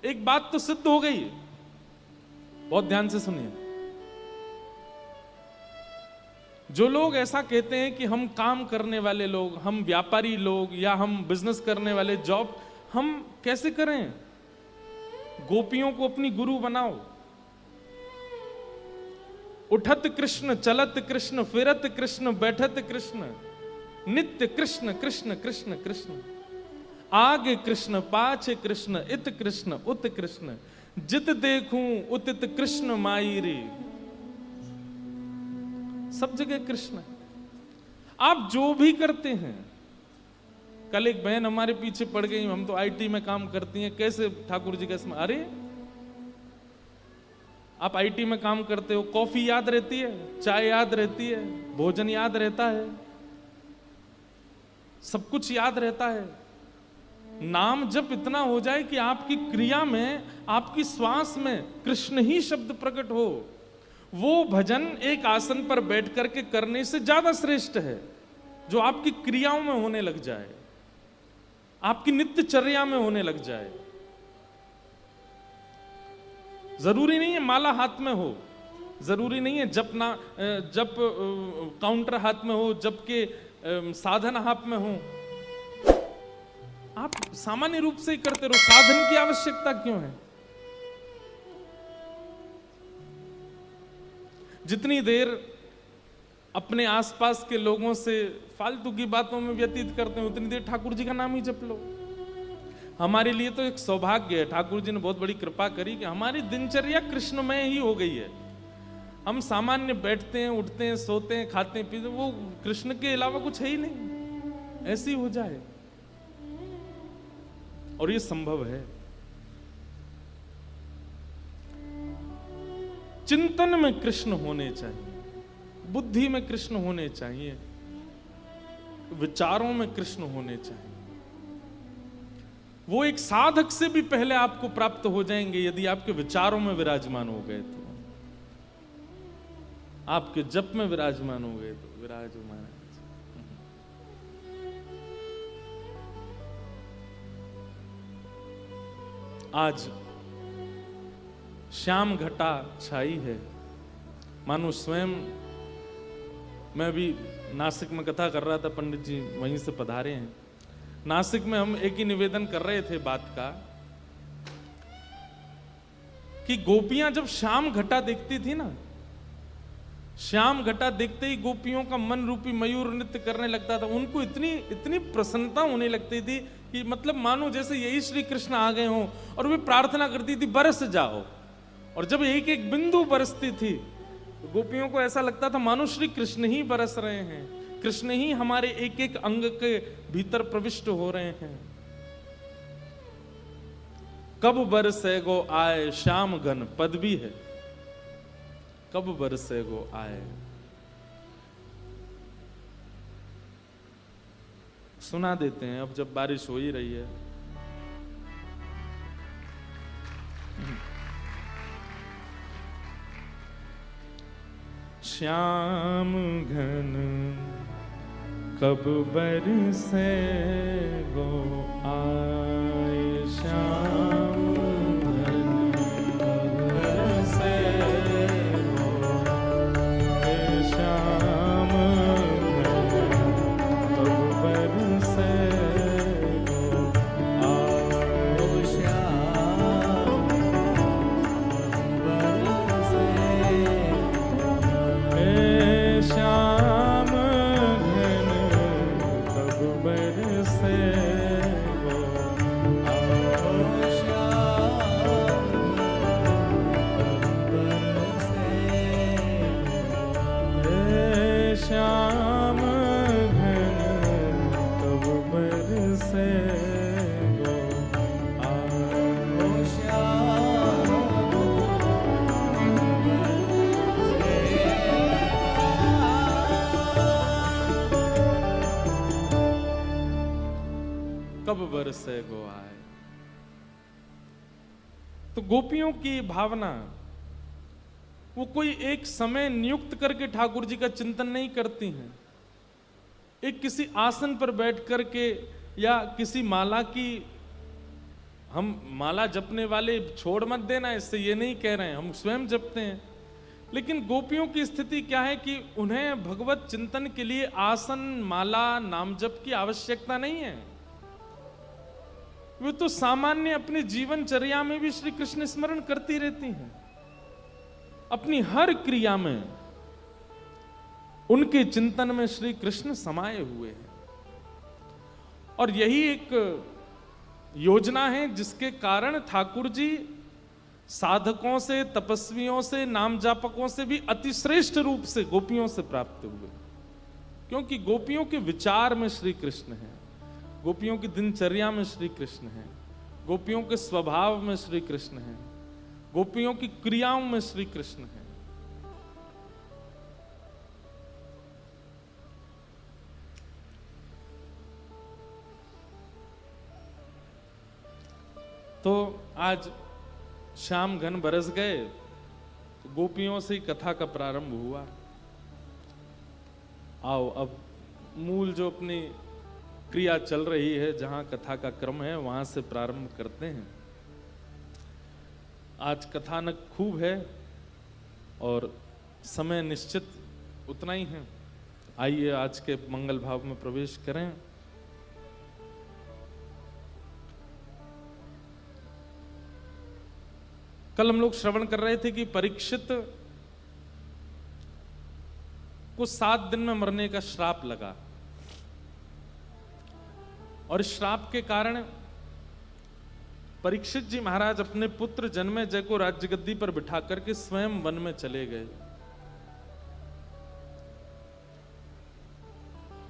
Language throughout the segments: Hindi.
एक बात तो सिद्ध हो गई, बहुत ध्यान से सुनिए। जो लोग ऐसा कहते हैं कि हम काम करने वाले लोग, हम व्यापारी लोग, या हम बिजनेस करने वाले, जॉब हम कैसे करें? गोपियों को अपनी गुरु बनाओ। उठत कृष्ण, चलत कृष्ण, फिरत कृष्ण, बैठत कृष्ण, नित्य कृष्ण कृष्ण कृष्ण कृष्ण, आगे कृष्ण पाछे कृष्ण, इत कृष्ण उत कृष्ण, जित देखूं उतित कृष्ण माई रे। सब जगह कृष्ण। आप जो भी करते हैं, कल एक बहन हमारे पीछे पड़ गई, हम तो आईटी में काम करती हैं, कैसे ठाकुर जी का स्मरण? अरे आप आईटी में काम करते हो, कॉफी याद रहती है, चाय याद रहती है, भोजन याद रहता है, सब कुछ याद रहता है। नाम जब इतना हो जाए कि आपकी क्रिया में, आपकी श्वास में कृष्ण ही शब्द प्रकट हो, वो भजन एक आसन पर बैठ करके करने से ज्यादा श्रेष्ठ है, जो आपकी क्रियाओं में होने लग जाए, आपकी नित्यचर्या में होने लग जाए। जरूरी नहीं है माला हाथ में हो, जरूरी नहीं है जप काउंटर हाथ में हो, जप के साधन हाथ में हो। आप सामान्य रूप से ही करते रहो, साधन की आवश्यकता क्यों है? जितनी देर अपने आसपास के लोगों से फालतू की बातों में व्यतीत करते हैं, उतनी देर ठाकुर जी का नाम ही जप लो। हमारे लिए तो एक सौभाग्य है, ठाकुर जी ने बहुत बड़ी कृपा करी कि हमारी दिनचर्या कृष्णमय ही हो गई है। हम सामान्य बैठते हैं, उठते हैं, सोते हैं, खाते हैं, पीते हैं, वो कृष्ण के अलावा कुछ है ही नहीं, ऐसी हो जाए। और ये संभव है। चिंतन में कृष्ण होने चाहिए, बुद्धि में कृष्ण होने चाहिए, विचारों में कृष्ण होने चाहिए। वो एक साधक से भी पहले आपको प्राप्त हो जाएंगे यदि आपके विचारों में विराजमान हो गए तो, आपके जप में विराजमान हो गए तो विराजमान। आज श्याम घटा छाई है, मानो स्वयं। मैं भी नासिक में कथा कर रहा था, पंडित जी वहीं से पधारे हैं। नासिक में हम एक ही निवेदन कर रहे थे बात का कि गोपियां जब श्याम घटा देखती थी ना, श्याम घटा देखते ही गोपियों का मन रूपी मयूर नृत्य करने लगता था। उनको इतनी इतनी प्रसन्नता होने लगती थी कि मतलब मानो जैसे यही श्री कृष्ण आ गए हों, और वे प्रार्थना करती थी बरस जाओ। और जब एक एक बिंदु बरसती थी तो गोपियों को ऐसा लगता था मानो श्री कृष्ण ही बरस रहे हैं, कृष्ण ही हमारे एक एक अंग के भीतर प्रविष्ट हो रहे हैं। कब बरसे गो आए श्याम घन पद भी है, कब बरसे गो आए। सुना देते हैं अब, जब बारिश हो ही रही है। श्याम घन कब बरसे गो आए, श्याम घन कब बरसे गो आए, श्याम घन कब बरसे गो आए, श्याम बरसे श्याम घन कब बरसे गो आओ, श्याम कब बरसे गो, श्याम घन कब बरसे गो आओ, श्याम कब बरसे गो आए। तो गोपियों की भावना, वो कोई एक समय नियुक्त करके ठाकुर जी का चिंतन नहीं करती हैं। एक किसी आसन पर बैठ करके या किसी माला की हम माला जपने वाले छोड़ मत देना, इससे ये नहीं कह रहे हैं, हम स्वयं जपते हैं। लेकिन गोपियों की स्थिति क्या है कि उन्हें भगवत चिंतन के लिए आसन, माला, नाम जप की आवश्यकता नहीं है। वे तो सामान्य अपनी जीवनचर्या में भी श्री कृष्ण स्मरण करती रहती हैं। अपनी हर क्रिया में उनके चिंतन में श्री कृष्ण समाये हुए हैं। और यही एक योजना है जिसके कारण ठाकुर जी साधकों से, तपस्वियों से, नाम जापकों से भी अतिश्रेष्ठ रूप से गोपियों से प्राप्त हुए। क्योंकि गोपियों के विचार में श्री कृष्ण है, गोपियों की दिनचर्या में श्री कृष्ण है, गोपियों के स्वभाव में श्री कृष्ण है, गोपियों की क्रियाओं में श्री कृष्ण है। तो आज शाम घन बरस गए, तो गोपियों से ही कथा का प्रारंभ हुआ। आओ अब मूल जो अपनी क्रिया चल रही है, जहां कथा का क्रम है, वहां से प्रारंभ करते हैं। आज कथानक खूब है और समय निश्चित उतना ही है। आइए आज के मंगल भाव में प्रवेश करें। कल हम लोग श्रवण कर रहे थे कि परीक्षित को 7 दिन में मरने का श्राप लगा, और इस श्राप के कारण परीक्षित जी महाराज अपने पुत्र जन्मेजय को राज्य गद्दी पर बिठा करके स्वयं वन में चले गए।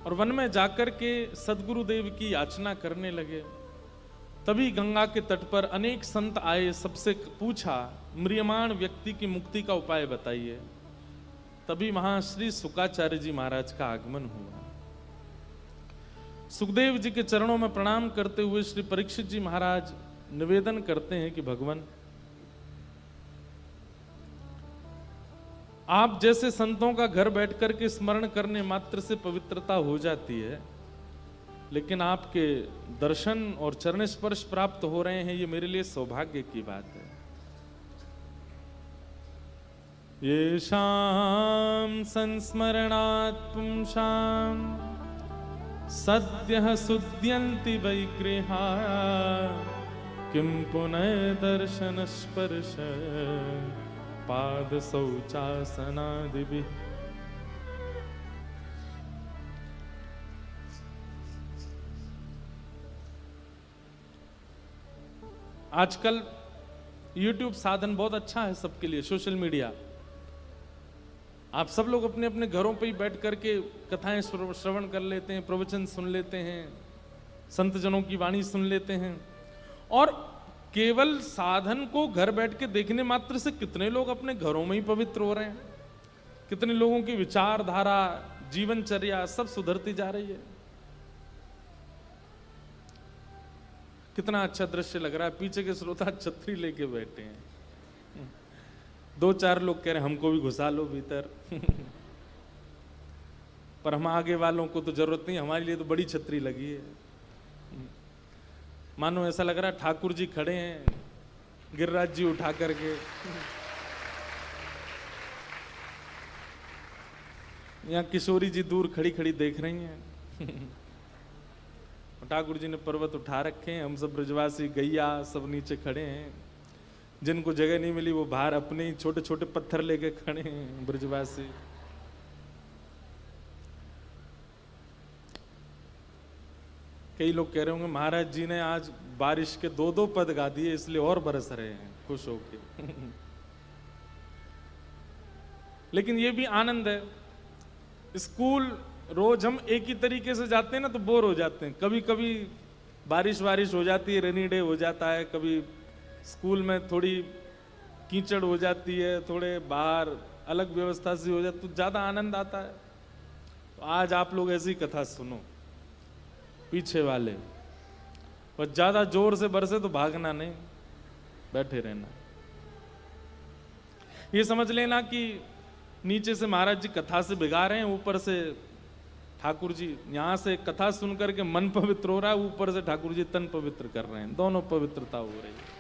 और वन में जाकर के सद्गुरुदेव की याचना करने लगे। तभी गंगा के तट पर अनेक संत आए, सबसे पूछा म्रियमाण व्यक्ति की मुक्ति का उपाय बताइए। तभी वहां श्री शुकाचार्य जी महाराज का आगमन हुआ। सुखदेव जी के चरणों में प्रणाम करते हुए श्री परीक्षित जी महाराज निवेदन करते हैं कि भगवान, आप जैसे संतों का घर बैठ करके स्मरण करने मात्र से पवित्रता हो जाती है, लेकिन आपके दर्शन और चरण स्पर्श प्राप्त हो रहे हैं, ये मेरे लिए सौभाग्य की बात है। ये शाम संस्मरणात् पुंसां सद्यः सुद्यन्ति वैगृहा किं पुनः दर्शन स्पर्श पाद शौचासनादिभिः। आजकल YouTube साधन बहुत अच्छा है सबके लिए, सोशल मीडिया। आप सब लोग अपने अपने घरों पे ही बैठ करके कथाएं श्रवण कर लेते हैं, प्रवचन सुन लेते हैं, संत जनों की वाणी सुन लेते हैं। और केवल साधन को घर बैठ के देखने मात्र से कितने लोग अपने घरों में ही पवित्र हो रहे हैं, कितने लोगों की विचारधारा, जीवनचर्या सब सुधरती जा रही है। कितना अच्छा दृश्य लग रहा है। पीछे के श्रोता छतरी लेके बैठे हैं, 2-4 लोग कह रहे हैं हमको भी घुसा लो भीतर। पर हम आगे वालों को तो जरूरत नहीं, हमारे लिए तो बड़ी छतरी लगी है। मानो ऐसा लग रहा है ठाकुर जी खड़े हैं, गिरिराज जी उठा करके। यहाँ किशोरी जी दूर खड़ी खड़ी देख रही हैं। ठाकुर जी ने पर्वत उठा रखे हैं, हम सब ब्रजवासी गैया सब नीचे खड़े हैं। जिनको जगह नहीं मिली वो बाहर अपने ही छोटे छोटे पत्थर लेके खड़े हैं ब्रजवासी। कई लोग कह रहे होंगे महाराज जी ने आज बारिश के 2-2 पद गा दिए इसलिए और बरस रहे हैं खुश होके। लेकिन ये भी आनंद है। स्कूल रोज हम एक ही तरीके से जाते हैं ना तो बोर हो जाते हैं। कभी कभी बारिश हो जाती है, रेनी डे हो जाता है, कभी स्कूल में थोड़ी कीचड़ हो जाती है, थोड़े बाहर अलग व्यवस्था से हो जाती तो ज्यादा आनंद आता है। तो आज आप लोग ऐसी कथा सुनो, पीछे वाले और ज्यादा जोर से बरसे तो भागना नहीं, बैठे रहना। ये समझ लेना कि नीचे से महाराज जी कथा से भिगा रहे हैं, ऊपर से ठाकुर जी यहां से कथा सुनकर के मन पवित्र हो रहा है, ऊपर से ठाकुर जी तन पवित्र कर रहे हैं, दोनों पवित्रता हो रही है।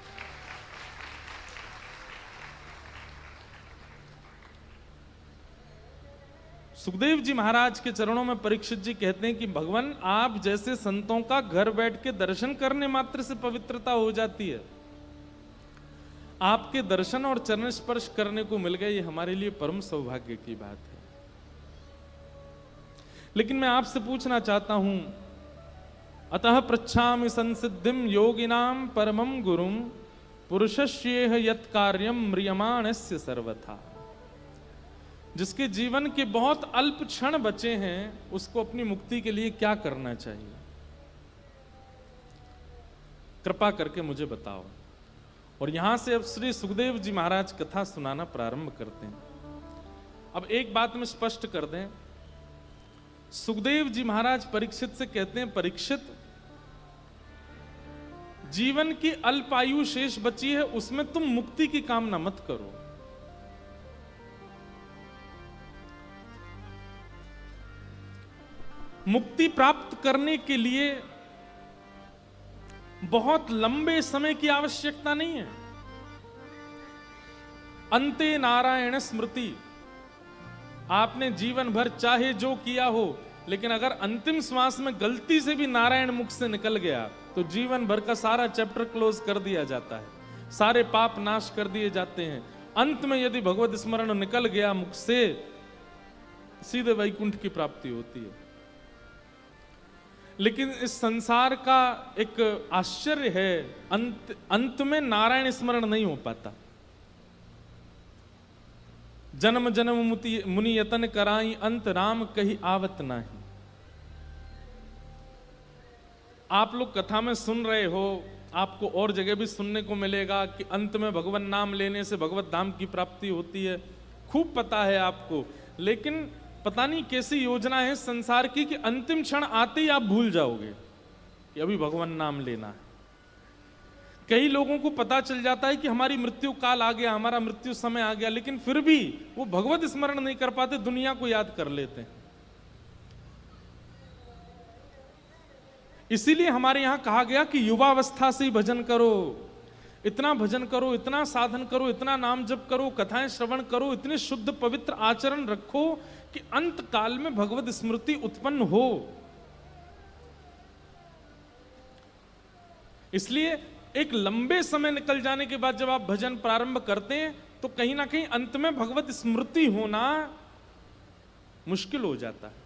सुखदेव जी महाराज के चरणों में परीक्षित जी कहते हैं कि भगवान आप जैसे संतों का घर बैठ के दर्शन करने मात्र से पवित्रता हो जाती है, आपके दर्शन और चरण स्पर्श करने को मिल गए, ये हमारे लिए परम सौभाग्य की बात है। लेकिन मैं आपसे पूछना चाहता हूं, अतः पृच्छामि संसिद्धिम योगिनाम परमं गुरुम पुरुषस्येह यत् कार्यम म्रियमाणस्य सर्वथा। जिसके जीवन के बहुत अल्प क्षण बचे हैं, उसको अपनी मुक्ति के लिए क्या करना चाहिए? कृपा करके मुझे बताओ। और यहां से अब श्री सुखदेव जी महाराज कथा सुनाना प्रारंभ करते हैं। अब एक बात में स्पष्ट कर दें, सुखदेव जी महाराज परीक्षित से कहते हैं, परीक्षित जीवन की अल्पायु शेष बची है, उसमें तुम मुक्ति की कामना मत करो। मुक्ति प्राप्त करने के लिए बहुत लंबे समय की आवश्यकता नहीं है। अंते नारायण स्मृति, आपने जीवन भर चाहे जो किया हो, लेकिन अगर अंतिम श्वास में गलती से भी नारायण मुख से निकल गया तो जीवन भर का सारा चैप्टर क्लोज कर दिया जाता है, सारे पाप नाश कर दिए जाते हैं। अंत में यदि भगवत स्मरण निकल गया मुख से, सीधे वैकुंठ की प्राप्ति होती है। लेकिन इस संसार का एक आश्चर्य है, अंत में नारायण स्मरण नहीं हो पाता। जन्म जन्म मुनि यतन कराई, अंत राम कही आवत नाही। आप लोग कथा में सुन रहे हो, आपको और जगह भी सुनने को मिलेगा कि अंत में भगवान नाम लेने से भगवत धाम की प्राप्ति होती है, खूब पता है आपको। लेकिन पता नहीं कैसी योजना है संसार की कि अंतिम क्षण आते ही आप भूल जाओगे कि अभी भगवान नाम लेना है। कई लोगों को पता चल जाता है कि हमारी मृत्यु काल आ गया, हमारा मृत्यु समय आ गया, लेकिन फिर भी वो भगवत स्मरण नहीं कर पाते, दुनिया को याद कर लेते हैं। इसीलिए हमारे यहां कहा गया कि युवावस्था से ही भजन करो, इतना भजन करो, इतना साधन करो, इतना नाम जप करो, कथाएं श्रवण करो, इतने शुद्ध पवित्र आचरण रखो कि अंत काल में भगवत स्मृति उत्पन्न हो। इसलिए एक लंबे समय निकल जाने के बाद जब आप भजन प्रारंभ करते हैं तो कहीं ना कहीं अंत में भगवत स्मृति होना मुश्किल हो जाता है।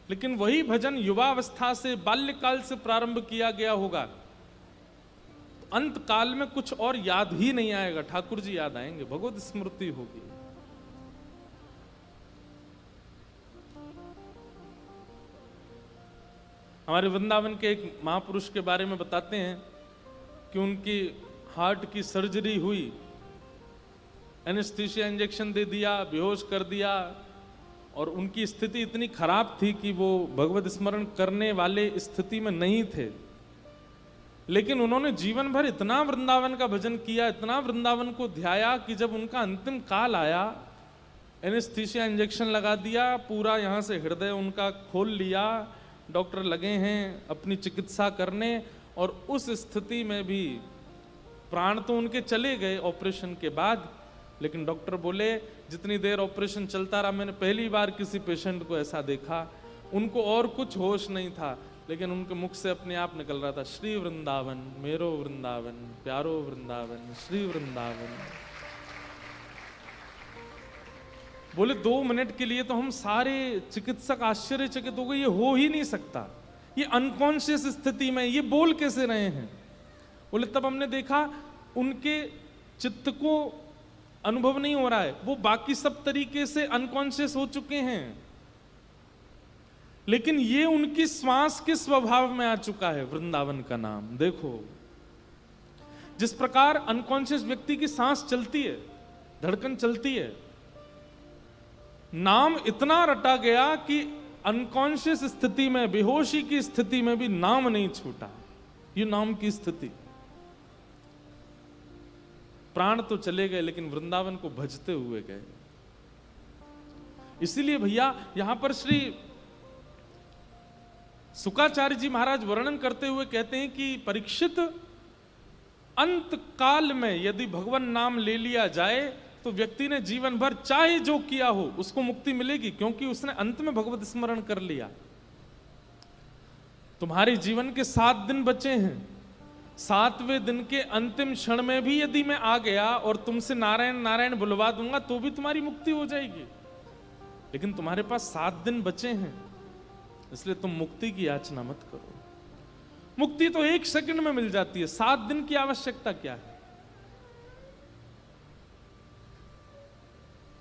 लेकिन वही भजन युवावस्था से, बाल्यकाल से प्रारंभ किया गया होगा, तो अंत काल में कुछ और याद ही नहीं आएगा, ठाकुर जी याद आएंगे, भगवत स्मृति होगी। हमारे वृंदावन के एक महापुरुष के बारे में बताते हैं कि उनकी हार्ट की सर्जरी हुई, एनेस्थीसिया इंजेक्शन दे दिया, बेहोश कर दिया, और उनकी स्थिति इतनी खराब थी कि वो भगवत स्मरण करने वाले स्थिति में नहीं थे। लेकिन उन्होंने जीवन भर इतना वृंदावन का भजन किया, इतना वृंदावन को ध्याया कि जब उनका अंतिम काल आया, एनेस्थीसिया इंजेक्शन लगा दिया, पूरा यहाँ से हृदय उनका खोल लिया, डॉक्टर लगे हैं अपनी चिकित्सा करने, और उस स्थिति में भी प्राण तो उनके चले गए ऑपरेशन के बाद, लेकिन डॉक्टर बोले जितनी देर ऑपरेशन चलता रहा, मैंने पहली बार किसी पेशेंट को ऐसा देखा, उनको और कुछ होश नहीं था, लेकिन उनके मुख से अपने आप निकल रहा था, श्री वृंदावन, मेरो वृंदावन, प्यारो वृंदावन, श्री वृंदावन। बोले 2 मिनट के लिए तो हम सारे चिकित्सक आश्चर्यचकित हो गए, ये हो ही नहीं सकता, ये अनकॉन्शियस स्थिति में ये बोल कैसे रहे हैं। बोले तब हमने देखा उनके चित्त को अनुभव नहीं हो रहा है, वो बाकी सब तरीके से अनकॉन्शियस हो चुके हैं, लेकिन ये उनकी श्वास के स्वभाव में आ चुका है, वृंदावन का नाम। देखो जिस प्रकार अनकॉन्शियस व्यक्ति की सांस चलती है, धड़कन चलती है, नाम इतना रटा गया कि अनकॉन्शियस स्थिति में, बेहोशी की स्थिति में भी नाम नहीं छूटा। ये नाम की स्थिति, प्राण तो चले गए लेकिन वृंदावन को भजते हुए गए। इसीलिए भैया यहां पर श्री शुकाचार्य जी महाराज वर्णन करते हुए कहते हैं कि परीक्षित, अंत काल में यदि भगवान नाम ले लिया जाए तो व्यक्ति ने जीवन भर चाहे जो किया हो उसको मुक्ति मिलेगी, क्योंकि उसने अंत में भगवत स्मरण कर लिया। तुम्हारे जीवन के 7 दिन बचे हैं, 7वें दिन के अंतिम क्षण में भी यदि मैं आ गया और तुमसे नारायण नारायण बुलवा दूंगा तो भी तुम्हारी मुक्ति हो जाएगी। लेकिन तुम्हारे पास 7 दिन बचे हैं, इसलिए तुम मुक्ति की याचना मत करो। मुक्ति तो 1 सेकंड में मिल जाती है, 7 दिन की आवश्यकता क्या है?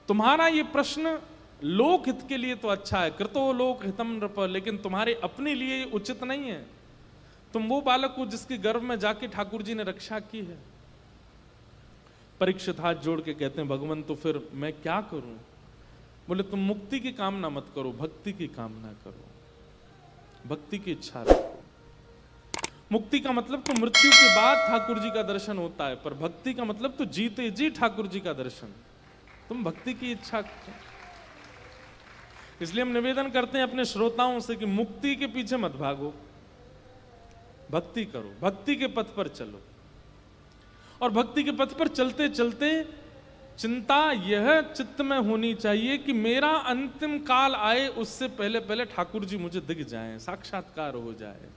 तुम्हारा ये प्रश्न लोक हित के लिए तो अच्छा है, कृतो लोक हितम नृप, लेकिन तुम्हारे अपने लिए उचित नहीं है। तुम वो बालक हो जिसके गर्भ में जाके ठाकुर जी ने रक्षा की है। परीक्षित हाथ जोड़ के कहते हैं, भगवान तो फिर मैं क्या करूं? बोले तुम मुक्ति की कामना मत करो, भक्ति की कामना करो, भक्ति की इच्छा रखो। मुक्ति का मतलब तो मृत्यु के बाद ठाकुर जी का दर्शन होता है, पर भक्ति का मतलब तो जीते जी ठाकुर जी का दर्शन। तुम भक्ति की इच्छा करो। इसलिए हम निवेदन करते हैं अपने श्रोताओं से कि मुक्ति के पीछे मत भागो, भक्ति करो, भक्ति के पथ पर चलो। और भक्ति के पथ पर चलते चलते चिंता यह चित्त में होनी चाहिए कि मेरा अंतिम काल आए उससे पहले पहले ठाकुर जी मुझे दिख जाएं, साक्षात्कार हो जाए।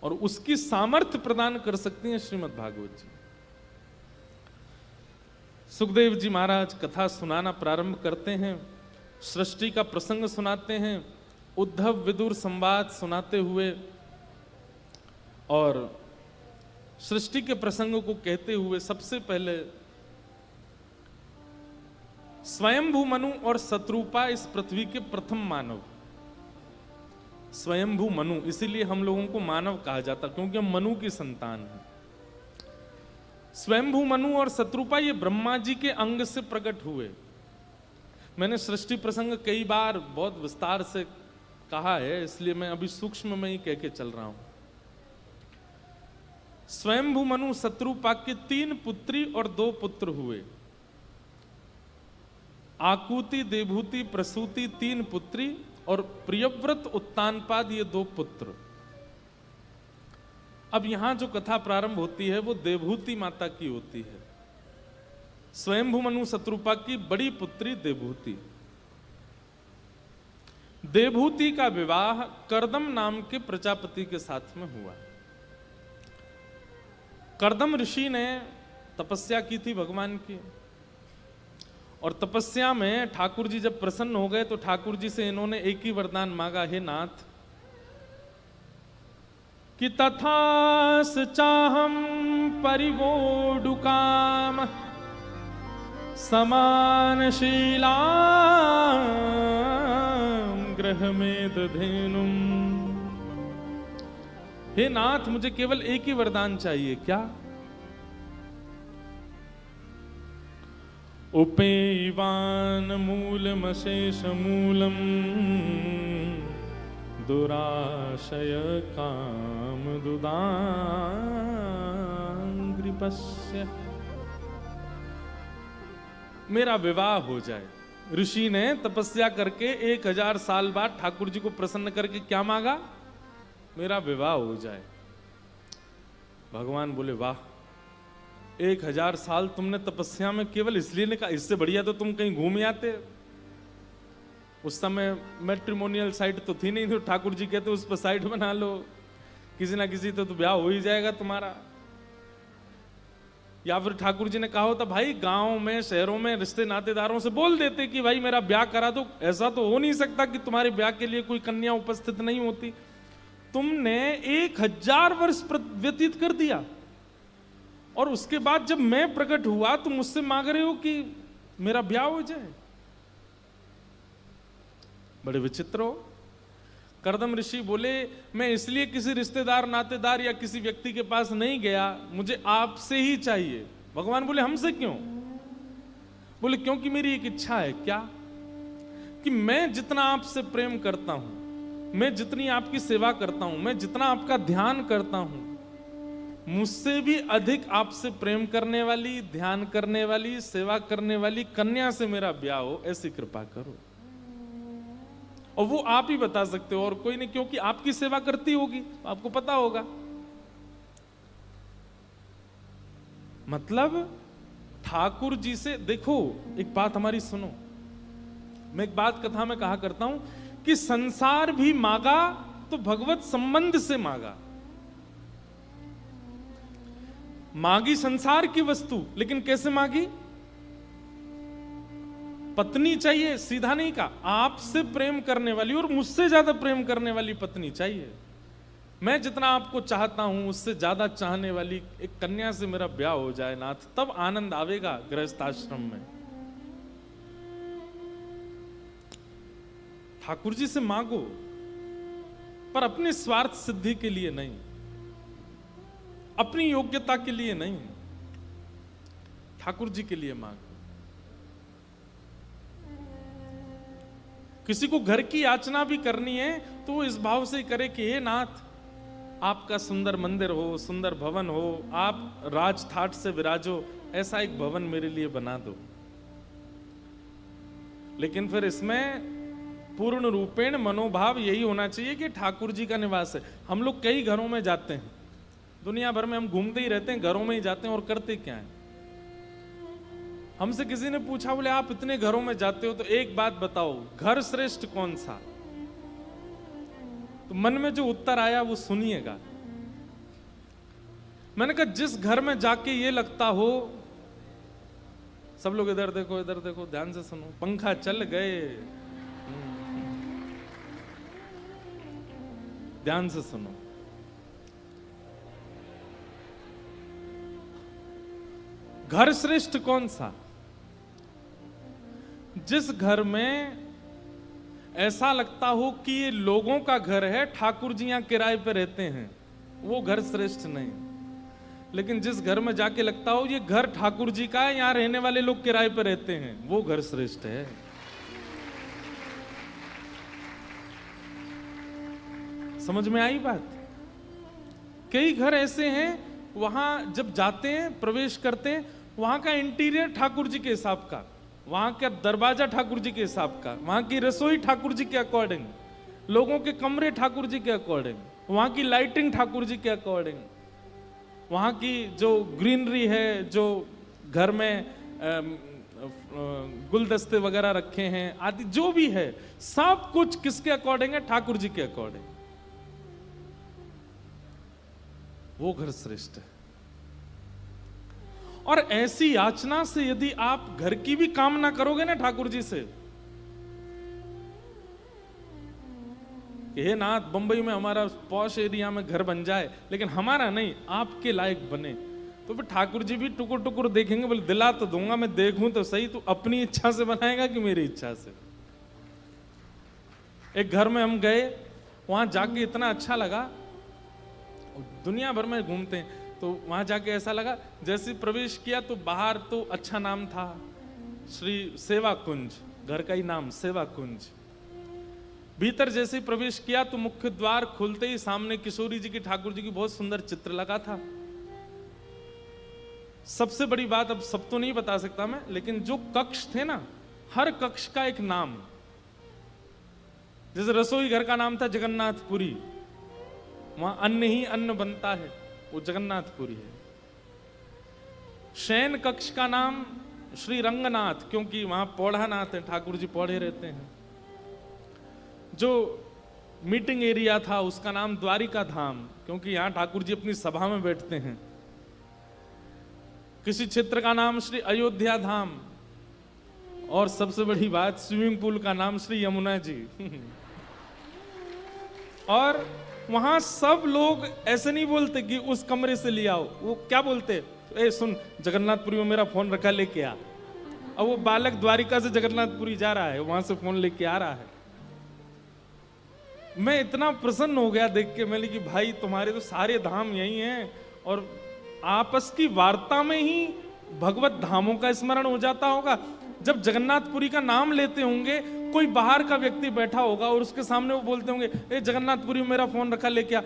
और उसकी सामर्थ्य प्रदान कर सकती हैं श्रीमद् भागवत जी। सुखदेव जी महाराज कथा सुनाना प्रारंभ करते हैं, सृष्टि का प्रसंग सुनाते हैं, उद्धव विदुर संवाद सुनाते हुए, और सृष्टि के प्रसंग को कहते हुए सबसे पहले स्वयंभू मनु और शत्रुपा इस पृथ्वी के प्रथम मानव। स्वयंभू मनु, इसीलिए हम लोगों को मानव कहा जाता, क्योंकि हम मनु की संतान हैं। स्वयंभू मनु और शत्रुपा ये ब्रह्मा जी के अंग से प्रकट हुए। मैंने सृष्टि प्रसंग कई बार बहुत विस्तार से कहा है, इसलिए मैं अभी सूक्ष्म में ही कह के चल रहा हूं। स्वयंभू मनु शत्रुपा के 3 पुत्री और 2 पुत्र हुए। आकुति, देवहूति, प्रसूति 3 पुत्री और प्रियव्रत, उत्तानपाद ये 2 पुत्र। अब यहां जो कथा प्रारंभ होती है वो देवहूति माता की होती है। स्वयंभू मनु शत्रुपा की बड़ी पुत्री देवहूति। देवहूति का विवाह कर्दम नाम के प्रजापति के साथ में हुआ। कर्दम ऋषि ने तपस्या की थी भगवान की, और तपस्या में ठाकुर जी जब प्रसन्न हो गए तो ठाकुर जी से इन्होंने एक ही वरदान मांगा, हे नाथ, कि तथास चाहम परिवोडुकाम समानशीलां ग्रहमेत धेनुम। हे नाथ, मुझे केवल एक ही वरदान चाहिए। क्या? उपेयवान मूलमशेष मूलम दुराशय काम दुदांग्रिपस्य। मेरा विवाह हो जाए। ऋषि ने तपस्या करके 1000 साल बाद ठाकुर जी को प्रसन्न करके क्या मांगा? मेरा विवाह हो जाए। भगवान बोले, वाह, 1000 साल तुमने तपस्या में केवल इसलिए ने कहा, इससे बढ़िया तो तुम कहीं घूम आते। उस समय मैट्रिमोनियल साइट तो थी नहीं, तो ठाकुर जी कहते उस पर साइट बना लो, किसी ना किसी तो ब्याह हो ही जाएगा तुम्हारा। या फिर ठाकुर जी ने कहा होता, भाई गांव में शहरों में रिश्ते नातेदारों से बोल देते कि भाई मेरा ब्याह करा दो। ऐसा तो हो नहीं सकता कि तुम्हारे ब्याह के लिए कोई कन्या उपस्थित नहीं होती। तुमने 1000 वर्ष व्यतीत कर दिया, और उसके बाद जब मैं प्रकट हुआ तो मुझसे मांग रहे हो कि मेरा ब्याह हो जाए। बड़े विचित्र हो। कर्दम ऋषि बोले, मैं इसलिए किसी रिश्तेदार नातेदार या किसी व्यक्ति के पास नहीं गया, मुझे आपसे ही चाहिए। भगवान बोले, हमसे क्यों? बोले, क्योंकि मेरी एक इच्छा है। क्या? कि मैं जितना आपसे प्रेम करता हूं, मैं जितनी आपकी सेवा करता हूं, मैं जितना आपका ध्यान करता हूं, मुझसे भी अधिक आपसे प्रेम करने वाली, ध्यान करने वाली, सेवा करने वाली कन्या से मेरा ब्याह हो, ऐसी कृपा करो। और वो आप ही बता सकते हो और कोई नहीं, क्योंकि आपकी सेवा करती होगी, आपको पता होगा। मतलब ठाकुर जी से देखो, एक बात हमारी सुनो, मैं एक बात कथा में कहा करता हूं कि संसार भी मांगा तो भगवत संबंध से मांगा। मांगी संसार की वस्तु, लेकिन कैसे मांगी? पत्नी चाहिए, सीधा नहीं कहा, आपसे प्रेम करने वाली और मुझसे ज्यादा प्रेम करने वाली पत्नी चाहिए। मैं जितना आपको चाहता हूं उससे ज्यादा चाहने वाली एक कन्या से मेरा ब्याह हो जाए नाथ, तब आनंद आवेगा गृहस्थ आश्रम में। ठाकुर जी से मांगो, पर अपने स्वार्थ सिद्धि के लिए नहीं, अपनी योग्यता के लिए नहीं, ठाकुर जी के लिए मांगो। किसी को घर की याचना भी करनी है तो वो इस भाव से करे कि हे नाथ, आपका सुंदर मंदिर हो, सुंदर भवन हो, आप राज ठाट से विराजो, ऐसा एक भवन मेरे लिए बना दो। लेकिन फिर इसमें पूर्ण रूपेण मनोभाव यही होना चाहिए कि ठाकुर जी का निवास है। हम लोग कई घरों में जाते हैं, दुनिया भर में हम घूमते ही रहते हैं, घरों में ही जाते हैं और करते क्या है। हमसे किसी ने पूछा, बोले आप इतने घरों में जाते हो तो एक बात बताओ, घर श्रेष्ठ कौन सा? तो मन में जो उत्तर आया वो सुनिएगा। मैंने कहा जिस घर में जाके ये लगता हो, सब लोग इधर देखो, इधर देखो, ध्यान से सुनो, पंखा चल गए, ध्यान से सुनो। घर श्रेष्ठ कौन सा? जिस घर में ऐसा लगता हो कि ये लोगों का घर है, ठाकुर जी यहां किराए पे रहते हैं, वो घर श्रेष्ठ नहीं। लेकिन जिस घर में जाके लगता हो ये घर ठाकुर जी का है, यहां रहने वाले लोग किराए पे रहते हैं, वो घर श्रेष्ठ है। समझ में आई बात? कई घर ऐसे हैं, वहां जब जाते हैं, प्रवेश करते हैं, वहां का इंटीरियर ठाकुर जी के हिसाब का, वहां का दरवाजा ठाकुर जी के हिसाब का, वहां की रसोई ठाकुर जी के अकॉर्डिंग, लोगों के कमरे ठाकुर जी के अकॉर्डिंग, वहां की लाइटिंग ठाकुर जी के अकॉर्डिंग, वहां की जो ग्रीनरी है, जो घर में गुलदस्ते वगैरह रखे हैं आदि जो भी है, सब कुछ किसके अकॉर्डिंग है? ठाकुर जी के अकॉर्डिंग। वो घर श्रेष्ठ है। और ऐसी याचना से यदि आप घर की भी कामना करोगे ना ठाकुर जी से कि हे नाथ, बंबई में हमारा पॉश एरिया में घर बन जाए, लेकिन हमारा नहीं, आपके लायक बने, तो फिर ठाकुर जी भी टुकुर टुकुर देखेंगे, बोले दिला तो दूंगा, मैं देखूं तो सही, तू अपनी इच्छा से बनाएगा कि मेरी इच्छा से। एक घर में हम गए, वहां जाके इतना अच्छा लगा, दुनिया भर में घूमते हैं तो वहां जाके ऐसा लगा, जैसे प्रवेश किया तो बाहर तो अच्छा नाम था, श्री सेवा कुंज, घर का ही नाम सेवा कुंज। भीतर जैसे ही प्रवेश किया तो मुख्य द्वार खुलते ही सामने किशोरी जी की, ठाकुर जी की बहुत सुंदर चित्र लगा था। सबसे बड़ी बात, अब सब तो नहीं बता सकता मैं, लेकिन जो कक्ष थे ना, हर कक्ष का एक नाम, जैसे रसोई घर का नाम था जगन्नाथपुरी, वहां अन्न ही अन्न बनता है, वो जगन्नाथपुरी है। शयन कक्ष का नाम श्री रंगनाथ, क्योंकि वहां पौढ़ानाथ है, ठाकुर जी पौढ़े रहते हैं। जो मीटिंग एरिया था उसका नाम द्वारिका धाम, क्योंकि यहां ठाकुर जी अपनी सभा में बैठते हैं। किसी क्षेत्र का नाम श्री अयोध्या धाम, और सबसे बड़ी बात, स्विमिंग पूल का नाम श्री यमुना जी। और वहां सब लोग ऐसे नहीं बोलते कि उस कमरे से ले आओ, वो क्या बोलते, ए सुन, जगन्नाथपुरी में मेरा फोन रखा, लेके आ। अब वो बालक द्वारिका से जगन्नाथपुरी जा रहा है, वहां से फोन लेके आ रहा है। मैं इतना प्रसन्न हो गया देख के, मैंने कि भाई तुम्हारे तो सारे धाम यही हैं, और आपस की वार्ता में ही भगवत धामों का स्मरण हो जाता होगा। जब जगन्नाथपुरी का नाम लेते होंगे, कोई बाहर का व्यक्ति बैठा होगा और उसके सामने वो बोलते होंगे, ए जगन्नाथपुरी में मेरा फोन रखा, लेके आ।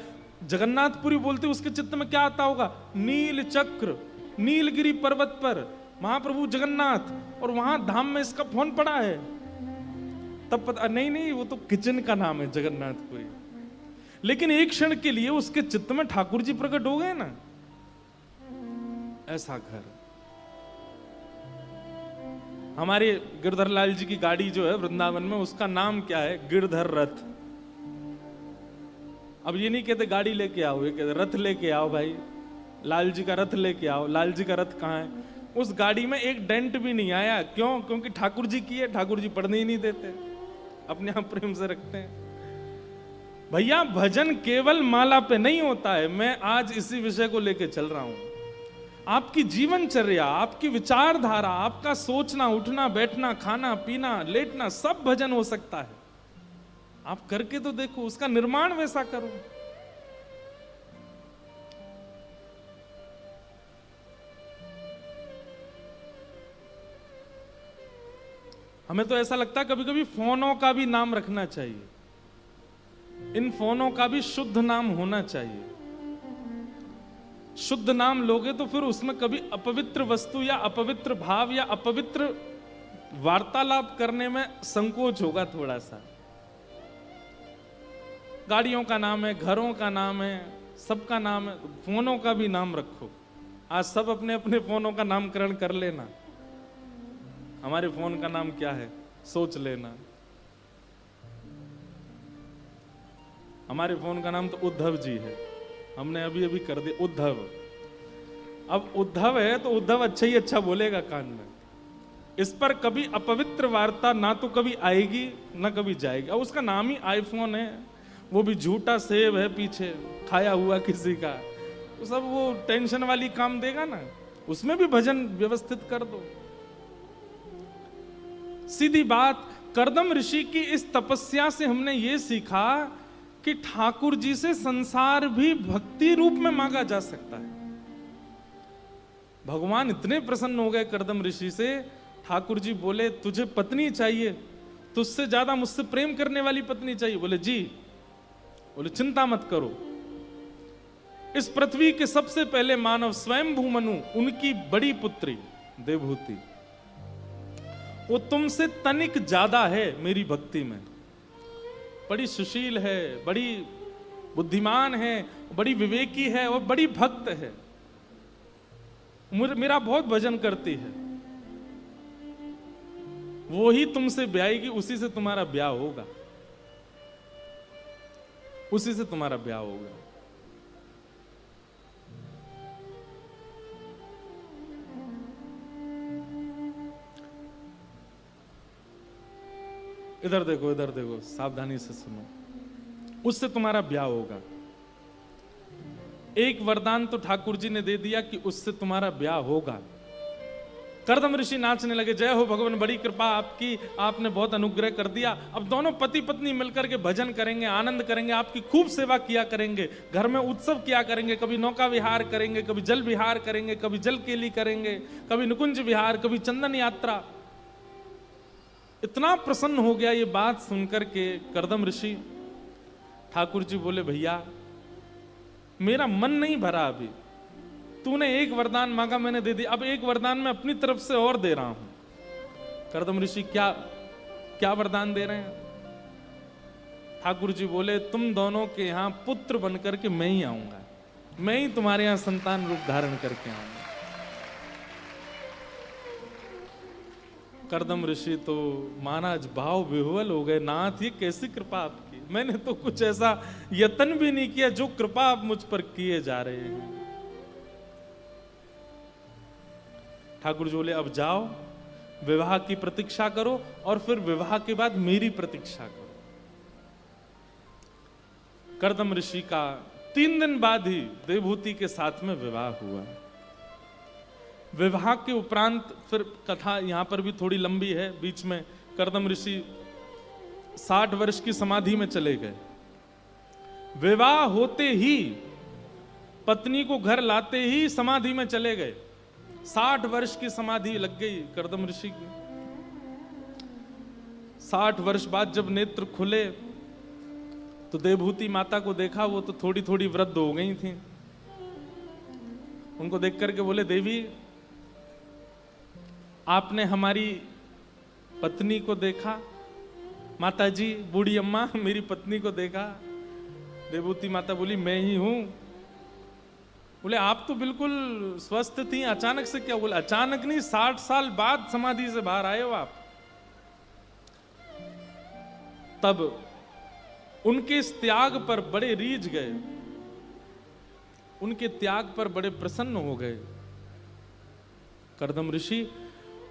जगन्नाथपुरी बोलते उसके चित्त में क्या आता होगा? नील चक्र, नीलगिरी पर्वत पर महाप्रभु जगन्नाथ, और वहां धाम में इसका फोन पड़ा है। तब पता नहीं नहीं वो तो किचन का नाम है जगन्नाथपुरी। लेकिन एक क्षण के लिए उसके चित्त में ठाकुर जी प्रकट हो गए ना, ऐसा घर। हमारे गिरधर लाल जी की गाड़ी जो है वृंदावन में, उसका नाम क्या है? गिरधर रथ। अब ये नहीं कहते गाड़ी लेके आओ, ये कहते रथ लेके आओ भाई, लाल जी का रथ लेके आओ। लाल जी का रथ कहाँ है? उस गाड़ी में एक डेंट भी नहीं आया। क्यों? क्योंकि ठाकुर जी की है, ठाकुर जी पढ़ने ही नहीं देते, अपने आप प्रेम से रखते हैं। भैया भजन केवल माला पे नहीं होता है। मैं आज इसी विषय को लेके चल रहा हूं। आपकी जीवनचर्या, आपकी विचारधारा, आपका सोचना, उठना, बैठना, खाना, पीना, लेटना, सब भजन हो सकता है। आप करके तो देखो, उसका निर्माण वैसा करो। हमें तो ऐसा लगता है कभी कभी फोनों का भी नाम रखना चाहिए, इन फोनों का भी शुद्ध नाम होना चाहिए। शुद्ध नाम लोगे तो फिर उसमें कभी अपवित्र वस्तु या अपवित्र भाव या अपवित्र वार्तालाप करने में संकोच होगा थोड़ा सा। गाड़ियों का नाम है, घरों का नाम है, सबका नाम है, फोनों का भी नाम रखो। आज सब अपने अपने फोनों का नामकरण कर लेना। हमारे फोन का नाम क्या है सोच लेना। हमारे फोन का नाम तो उद्धव जी है, हमने अभी अभी कर दिया उद्धव। अब उद्धव है तो उद्धव अच्छा ही अच्छा बोलेगा कान में। इस पर कभी अपवित्र वार्ता ना तो कभी आएगी ना कभी जाएगी। अब उसका नाम ही आईफोन है, वो भी झूठा सेब है पीछे खाया हुआ किसी का, तो सब वो टेंशन वाली काम देगा ना। उसमें भी भजन व्यवस्थित कर दो। सीधी बात, कर्दम ऋषि की इस तपस्या से हमने ये सीखा कि ठाकुर जी से संसार भी भक्ति रूप में मांगा जा सकता है। भगवान इतने प्रसन्न हो गए कर्दम ऋषि से, ठाकुर जी बोले तुझे पत्नी चाहिए, तुझसे ज्यादा मुझसे प्रेम करने वाली पत्नी चाहिए? बोले जी। बोले चिंता मत करो, इस पृथ्वी के सबसे पहले मानव स्वयंभू मनु, उनकी बड़ी पुत्री देवहूति, वो तुमसे तनिक ज्यादा है मेरी भक्ति में। बड़ी सुशील है, बड़ी बुद्धिमान है, बड़ी विवेकी है और बड़ी भक्त है, मेरा बहुत भजन करती है। वो ही तुमसे ब्याहेगी, उसी से तुम्हारा ब्याह होगा, उसी से तुम्हारा ब्याह होगा। इधर देखो, इधर देखो, सावधानी से सुनो, उससे तुम्हारा ब्याह होगा। एक वरदान तो ठाकुर जी ने दे दिया कि उससे तुम्हारा ब्याह होगा। कर्दम ऋषि नाचने लगे, जय हो भगवान, बड़ी कृपा आपकी, आपने बहुत अनुग्रह कर दिया। अब दोनों पति पत्नी मिलकर के भजन करेंगे, आनंद करेंगे, आपकी खूब सेवा किया करेंगे, घर में उत्सव किया करेंगे, कभी नौका विहार करेंगे, कभी जल विहार करेंगे, कभी जल केली करेंगे, कभी निकुंज विहार, कभी चंदन यात्रा। इतना प्रसन्न हो गया ये बात सुनकर के कर्दम ऋषि। ठाकुर जी बोले भैया मेरा मन नहीं भरा अभी, तूने एक वरदान मांगा मैंने दे दिया, अब एक वरदान मैं अपनी तरफ से और दे रहा हूं। कर्दम ऋषि क्या क्या वरदान दे रहे हैं? ठाकुर जी बोले तुम दोनों के यहां पुत्र बनकर के मैं ही आऊंगा, मैं ही तुम्हारे यहां संतान रूप धारण करके आऊंगा। कर्दम ऋषि तो महाराज भाव विह्वल हो गए, नाथ ये कैसी कृपा आपकी, मैंने तो कुछ ऐसा यत्न भी नहीं किया जो कृपा आप मुझ पर किए जा रहे हैं। ठाकुर जी बोले अब जाओ, विवाह की प्रतीक्षा करो और फिर विवाह के बाद मेरी प्रतीक्षा करो। कर्दम ऋषि का 3 दिन बाद ही देवहूति के साथ में विवाह हुआ। विवाह के उपरांत फिर कथा यहां पर भी थोड़ी लंबी है, बीच में कर्दम ऋषि 60 वर्ष की समाधि में चले गए। विवाह होते ही पत्नी को घर लाते ही समाधि में चले गए। 60 वर्ष की समाधि लग गई कर्दम ऋषि की। 60 वर्ष बाद जब नेत्र खुले तो देवहूति माता को देखा, वो तो थोड़ी थोड़ी वृद्ध हो गई थी। उनको देख करके बोले देवी आपने हमारी पत्नी को देखा, माता जी, बूढ़ी अम्मा, मेरी पत्नी को देखा? देवहूति माता बोली, मैं ही हूं। बोले, आप तो बिल्कुल स्वस्थ थी, अचानक से क्या? बोले, अचानक नहीं, 60 साल बाद समाधि से बाहर आए हो आप। तब उनके इस त्याग पर बड़े रीझ गए, उनके त्याग पर बड़े प्रसन्न हो गए कर्दम ऋषि।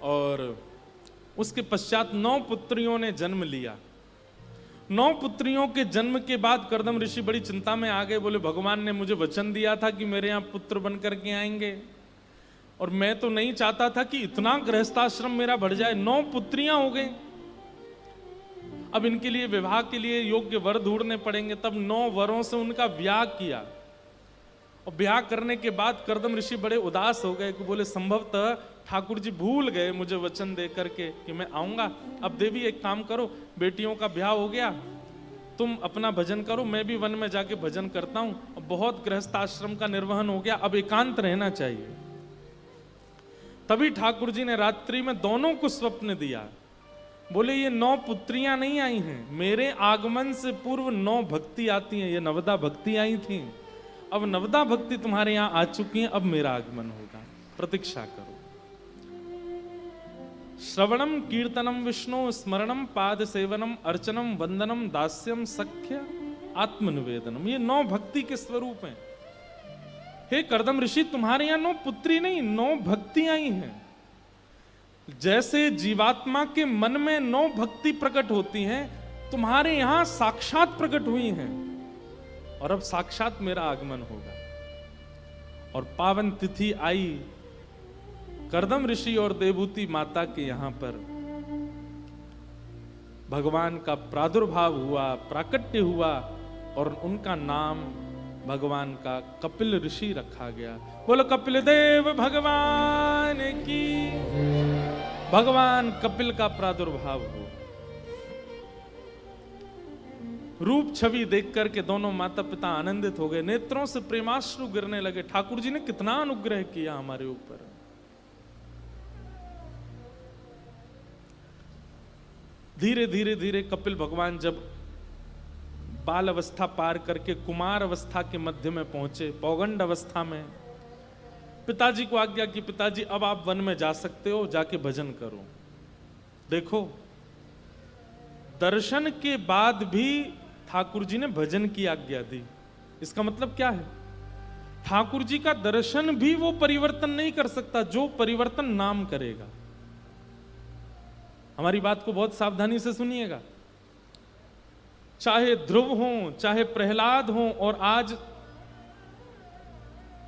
और उसके पश्चात 9 पुत्रियों ने जन्म लिया। 9 पुत्रियों के जन्म के बाद कर्दम ऋषि बड़ी चिंता में आ गए। बोले, भगवान ने मुझे वचन दिया था कि मेरे यहां पुत्र बन करके आएंगे, और मैं तो नहीं चाहता था कि इतना गृहस्थाश्रम मेरा बढ़ जाए। 9 पुत्रियां हो गई। अब इनके लिए विवाह के लिए योग्य वर ढूंढने पड़ेंगे। तब 9 वरों से उनका ब्याह किया, और ब्याह करने के बाद कर्दम ऋषि बड़े उदास हो गए कि बोले, संभवतः ठाकुर जी भूल गए मुझे वचन दे करके कि मैं आऊंगा। अब देवी एक काम करो, बेटियों का ब्याह हो गया, तुम अपना भजन करो, मैं भी वन में जाके भजन करता हूं। अब बहुत गृहस्थ आश्रम का निर्वहन हो गया, अब एकांत रहना चाहिए। तभी ठाकुर जी ने रात्रि में दोनों को स्वप्न दिया। बोले, ये 9 पुत्रियां नहीं आई हैं, मेरे आगमन से पूर्व 9 भक्ति आती हैं। ये नवदा भक्ति आई थी, अब नवदा भक्ति तुम्हारे यहां आ चुकी हैं, अब मेरा आगमन होगा, प्रतीक्षा करो। श्रवणम कीर्तनम विष्णु स्मरणम पाद सेवनम अर्चनम वंदनम दास्यम सख्य आत्मनिवेदनम, ये 9 भक्ति के स्वरूप हैं। हे कर्दम ऋषि, तुम्हारे यहां 9 पुत्री नहीं, 9 भक्ति आई हैं। जैसे जीवात्मा के मन में 9 भक्ति प्रकट होती हैं, तुम्हारे यहां साक्षात प्रकट हुई हैं, और अब साक्षात मेरा आगमन होगा। और पावन तिथि आई, कर्दम ऋषि और देवहूति माता के यहां पर भगवान का प्रादुर्भाव हुआ, प्राकट्य हुआ, और उनका नाम भगवान का कपिल ऋषि रखा गया। बोलो कपिल देव भगवान की। भगवान कपिल का प्रादुर्भाव हो। रूप छवि देख करके दोनों माता पिता आनंदित हो गए, नेत्रों से प्रेमाश्रु गिरने लगे। ठाकुर जी ने कितना अनुग्रह किया हमारे ऊपर। धीरे धीरे धीरे कपिल भगवान जब बाल अवस्था पार करके कुमार अवस्था के मध्य में पहुंचे, पौगंड अवस्था में, पिताजी को आज्ञा की, पिताजी अब आप वन में जा सकते हो, जाके भजन करो। देखो, दर्शन के बाद भी ठाकुर जी ने भजन की आज्ञा दी। इसका मतलब क्या है? ठाकुर जी का दर्शन भी वो परिवर्तन नहीं कर सकता जो परिवर्तन नाम करेगा। हमारी बात को बहुत सावधानी से सुनिएगा। चाहे ध्रुव हो, चाहे प्रहलाद हो, और आज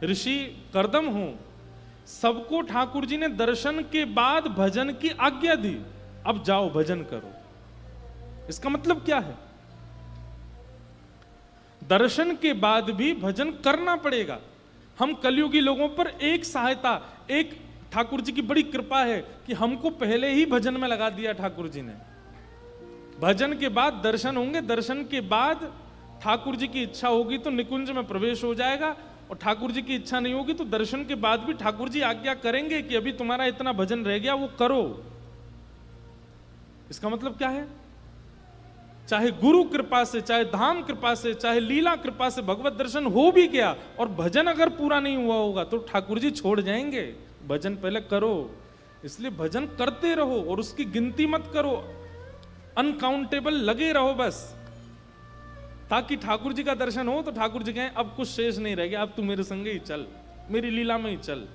ऋषि कर्दम हो, सबको ठाकुर जी ने दर्शन के बाद भजन की आज्ञा दी। अब जाओ भजन करो। इसका मतलब क्या है? दर्शन के बाद भी भजन करना पड़ेगा। हम कलयुगी लोगों पर एक सहायता, एक ठाकुर जी की बड़ी कृपा है कि हमको पहले ही भजन में लगा दिया ठाकुर जी ने। भजन के बाद दर्शन होंगे, दर्शन के बाद ठाकुर जी की इच्छा होगी तो निकुंज में प्रवेश हो जाएगा, और ठाकुर जी की इच्छा नहीं होगी तो दर्शन के बाद भी ठाकुर जी आज्ञा करेंगे कि अभी तुम्हारा इतना भजन रह गया, वो करो। इसका मतलब क्या है? चाहे गुरु कृपा से, चाहे धाम कृपा से, चाहे लीला कृपा से भगवत दर्शन हो भी गया और भजन अगर पूरा नहीं हुआ होगा तो ठाकुर जी छोड़ जाएंगे। भजन पहले करो। इसलिए भजन करते रहो और उसकी गिनती मत करो, अनकाउंटेबल लगे रहो बस, ताकि ठाकुर जी का दर्शन हो तो ठाकुर जी कहें अब कुछ शेष नहीं रह गया, अब तू मेरे संगे ही चल, मेरी लीला में ही चल।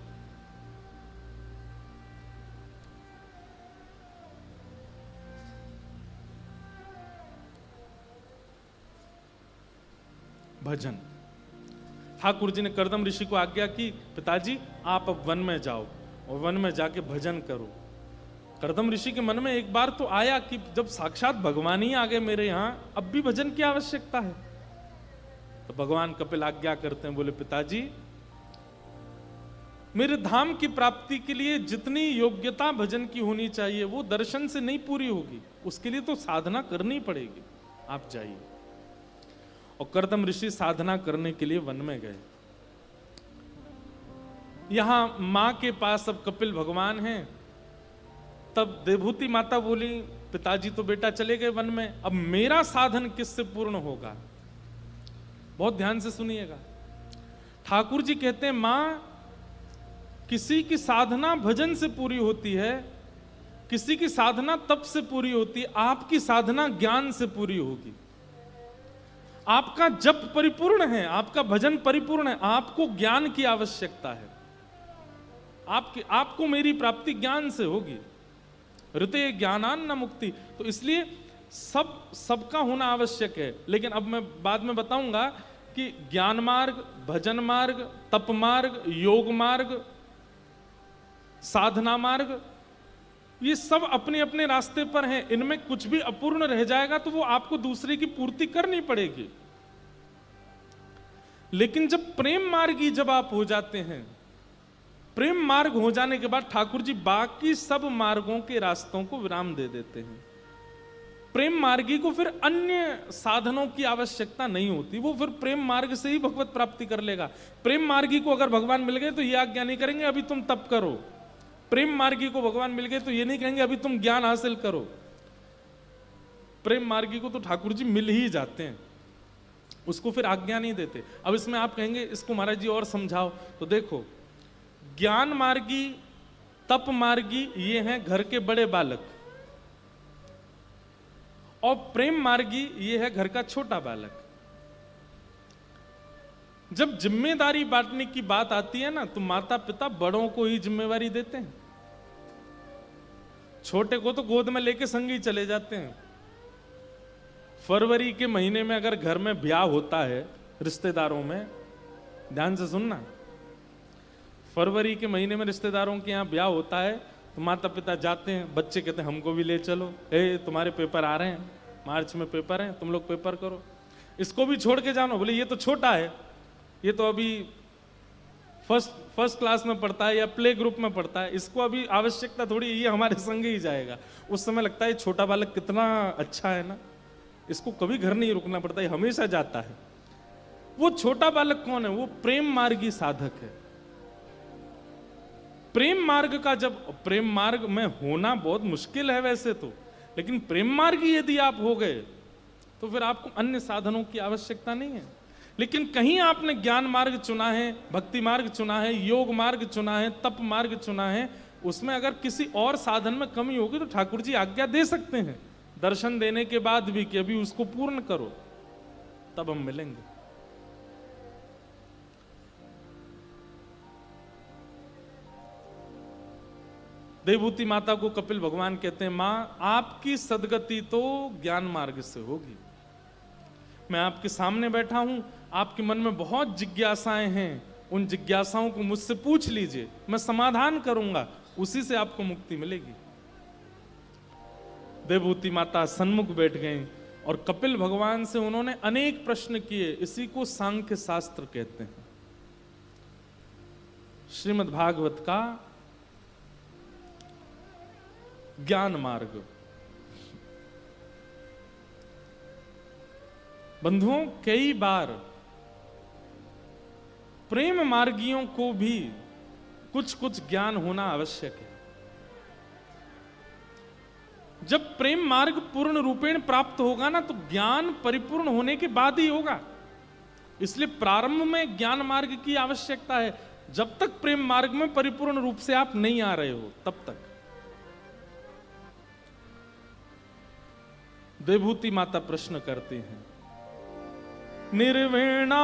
भजन। ठाकुर जी ने कर्दम ऋषि को आज्ञा की, पिताजी आप अब वन में जाओ और वन में जाके भजन करो। कर्दम ऋषि के मन में एक बार तो आया कि जब साक्षात भगवान ही आ गए मेरे यहां, अब भी भजन की आवश्यकता है। तो भगवान कपिल आज्ञा करते हैं, बोले पिताजी मेरे धाम की प्राप्ति के लिए जितनी योग्यता भजन की होनी चाहिए वो दर्शन से नहीं पूरी होगी, उसके लिए तो साधना करनी पड़ेगी, आप जाइए। और कर्दम ऋषि साधना करने के लिए वन में गए। यहां मां के पास अब कपिल भगवान हैं। तब देवहूति माता बोली पिताजी तो बेटा चले गए वन में, अब मेरा साधन किससे पूर्ण होगा? बहुत ध्यान से सुनिएगा। ठाकुर जी कहते हैं मां, किसी की साधना भजन से पूरी होती है, किसी की साधना तप से पूरी होती है, आपकी साधना ज्ञान से पूरी होगी। आपका जप परिपूर्ण है, आपका भजन परिपूर्ण है, आपको ज्ञान की आवश्यकता है। आपको मेरी प्राप्ति ज्ञान से होगी। ऋते ज्ञानान न मुक्ति। तो इसलिए सबका होना आवश्यक है। लेकिन अब मैं बाद में बताऊंगा कि ज्ञान मार्ग, भजन मार्ग, तप मार्ग, योग मार्ग, साधना मार्ग, ये सब अपने अपने रास्ते पर हैं। इनमें कुछ भी अपूर्ण रह जाएगा तो वो आपको दूसरे की पूर्ति करनी पड़ेगी। लेकिन जब प्रेम मार्गी जब आप हो जाते हैं, प्रेम मार्ग हो जाने के बाद ठाकुर जी बाकी सब मार्गों के रास्तों को विराम दे देते हैं। प्रेम मार्गी को फिर अन्य साधनों की आवश्यकता नहीं होती, वो फिर प्रेम मार्ग से ही भगवत प्राप्ति कर लेगा। प्रेम मार्गी को अगर भगवान मिल गए तो ये आज्ञा नहीं करेंगे अभी तुम तप करो। प्रेम मार्गी को भगवान मिल गए तो ये नहीं कहेंगे अभी तुम ज्ञान हासिल करो। प्रेम मार्गी को तो ठाकुर जी मिल ही जाते हैं, उसको फिर आज्ञा नहीं देते। अब इसमें आप कहेंगे इसको महाराज जी और समझाओ। तो देखो, ज्ञान मार्गी, तप मार्गी ये हैं घर के बड़े बालक, और प्रेम मार्गी ये है घर का छोटा बालक। जब जिम्मेदारी बांटने की बात आती है ना, तो माता पिता बड़ों को ही जिम्मेवारी देते हैं, छोटे को तो गोद में लेके संग ही चले जाते हैं। फरवरी के महीने में अगर घर में ब्याह होता है रिश्तेदारों में, ध्यान से सुनना, फरवरी के महीने में रिश्तेदारों के यहाँ ब्याह होता है तो माता पिता जाते हैं, बच्चे कहते हैं हमको भी ले चलो, तुम्हारे पेपर आ रहे हैं, मार्च में पेपर हैं, तुम लोग पेपर करो, इसको भी छोड़ के जानो। बोले ये तो छोटा है, ये तो अभी फर्स्ट क्लास में पढ़ता है या प्ले ग्रुप में पढ़ता है, इसको अभी आवश्यकता थोड़ी, ये हमारे संग ही जाएगा। उस समय लगता है छोटा बालक कितना अच्छा है ना, इसको कभी घर नहीं रुकना पड़ता, ये हमेशा जाता है। वो छोटा बालक कौन है? वो प्रेम मार्गी साधक है। प्रेम मार्ग का, जब प्रेम मार्ग में होना बहुत मुश्किल है वैसे तो, लेकिन प्रेम मार्गी यदि आप हो गए तो फिर आपको अन्य साधनों की आवश्यकता नहीं है। लेकिन कहीं आपने ज्ञान मार्ग चुना है, भक्ति मार्ग चुना है, योग मार्ग चुना है, तप मार्ग चुना है, उसमें अगर किसी और साधन में कमी होगी तो ठाकुर जी आज्ञा दे सकते हैं दर्शन देने के बाद भी कि अभी उसको पूर्ण करो, तब हम मिलेंगे। देवभूति माता को कपिल भगवान कहते हैं मां, आपकी सदगति तो ज्ञान मार्ग से होगी। मैं आपके सामने बैठा हूं, आपके मन में बहुत जिज्ञासाएं हैं, उन जिज्ञासाओं को मुझसे पूछ लीजिए, मैं समाधान करूंगा, उसी से आपको मुक्ति मिलेगी। देवभूति माता सन्मुख बैठ गई और कपिल भगवान से उन्होंने अनेक प्रश्न किए। इसी को सांख्य शास्त्र कहते हैं। श्रीमद् भागवत का ज्ञान मार्ग। बंधुओं, कई बार प्रेम मार्गियों को भी कुछ कुछ ज्ञान होना आवश्यक है। जब प्रेम मार्ग पूर्ण रूपेण प्राप्त होगा ना, तो ज्ञान परिपूर्ण होने के बाद ही होगा। इसलिए प्रारंभ में ज्ञान मार्ग की आवश्यकता है। जब तक प्रेम मार्ग में परिपूर्ण रूप से आप नहीं आ रहे हो तब तक। देवभूति माता प्रश्न करती हैं, निर्वेणा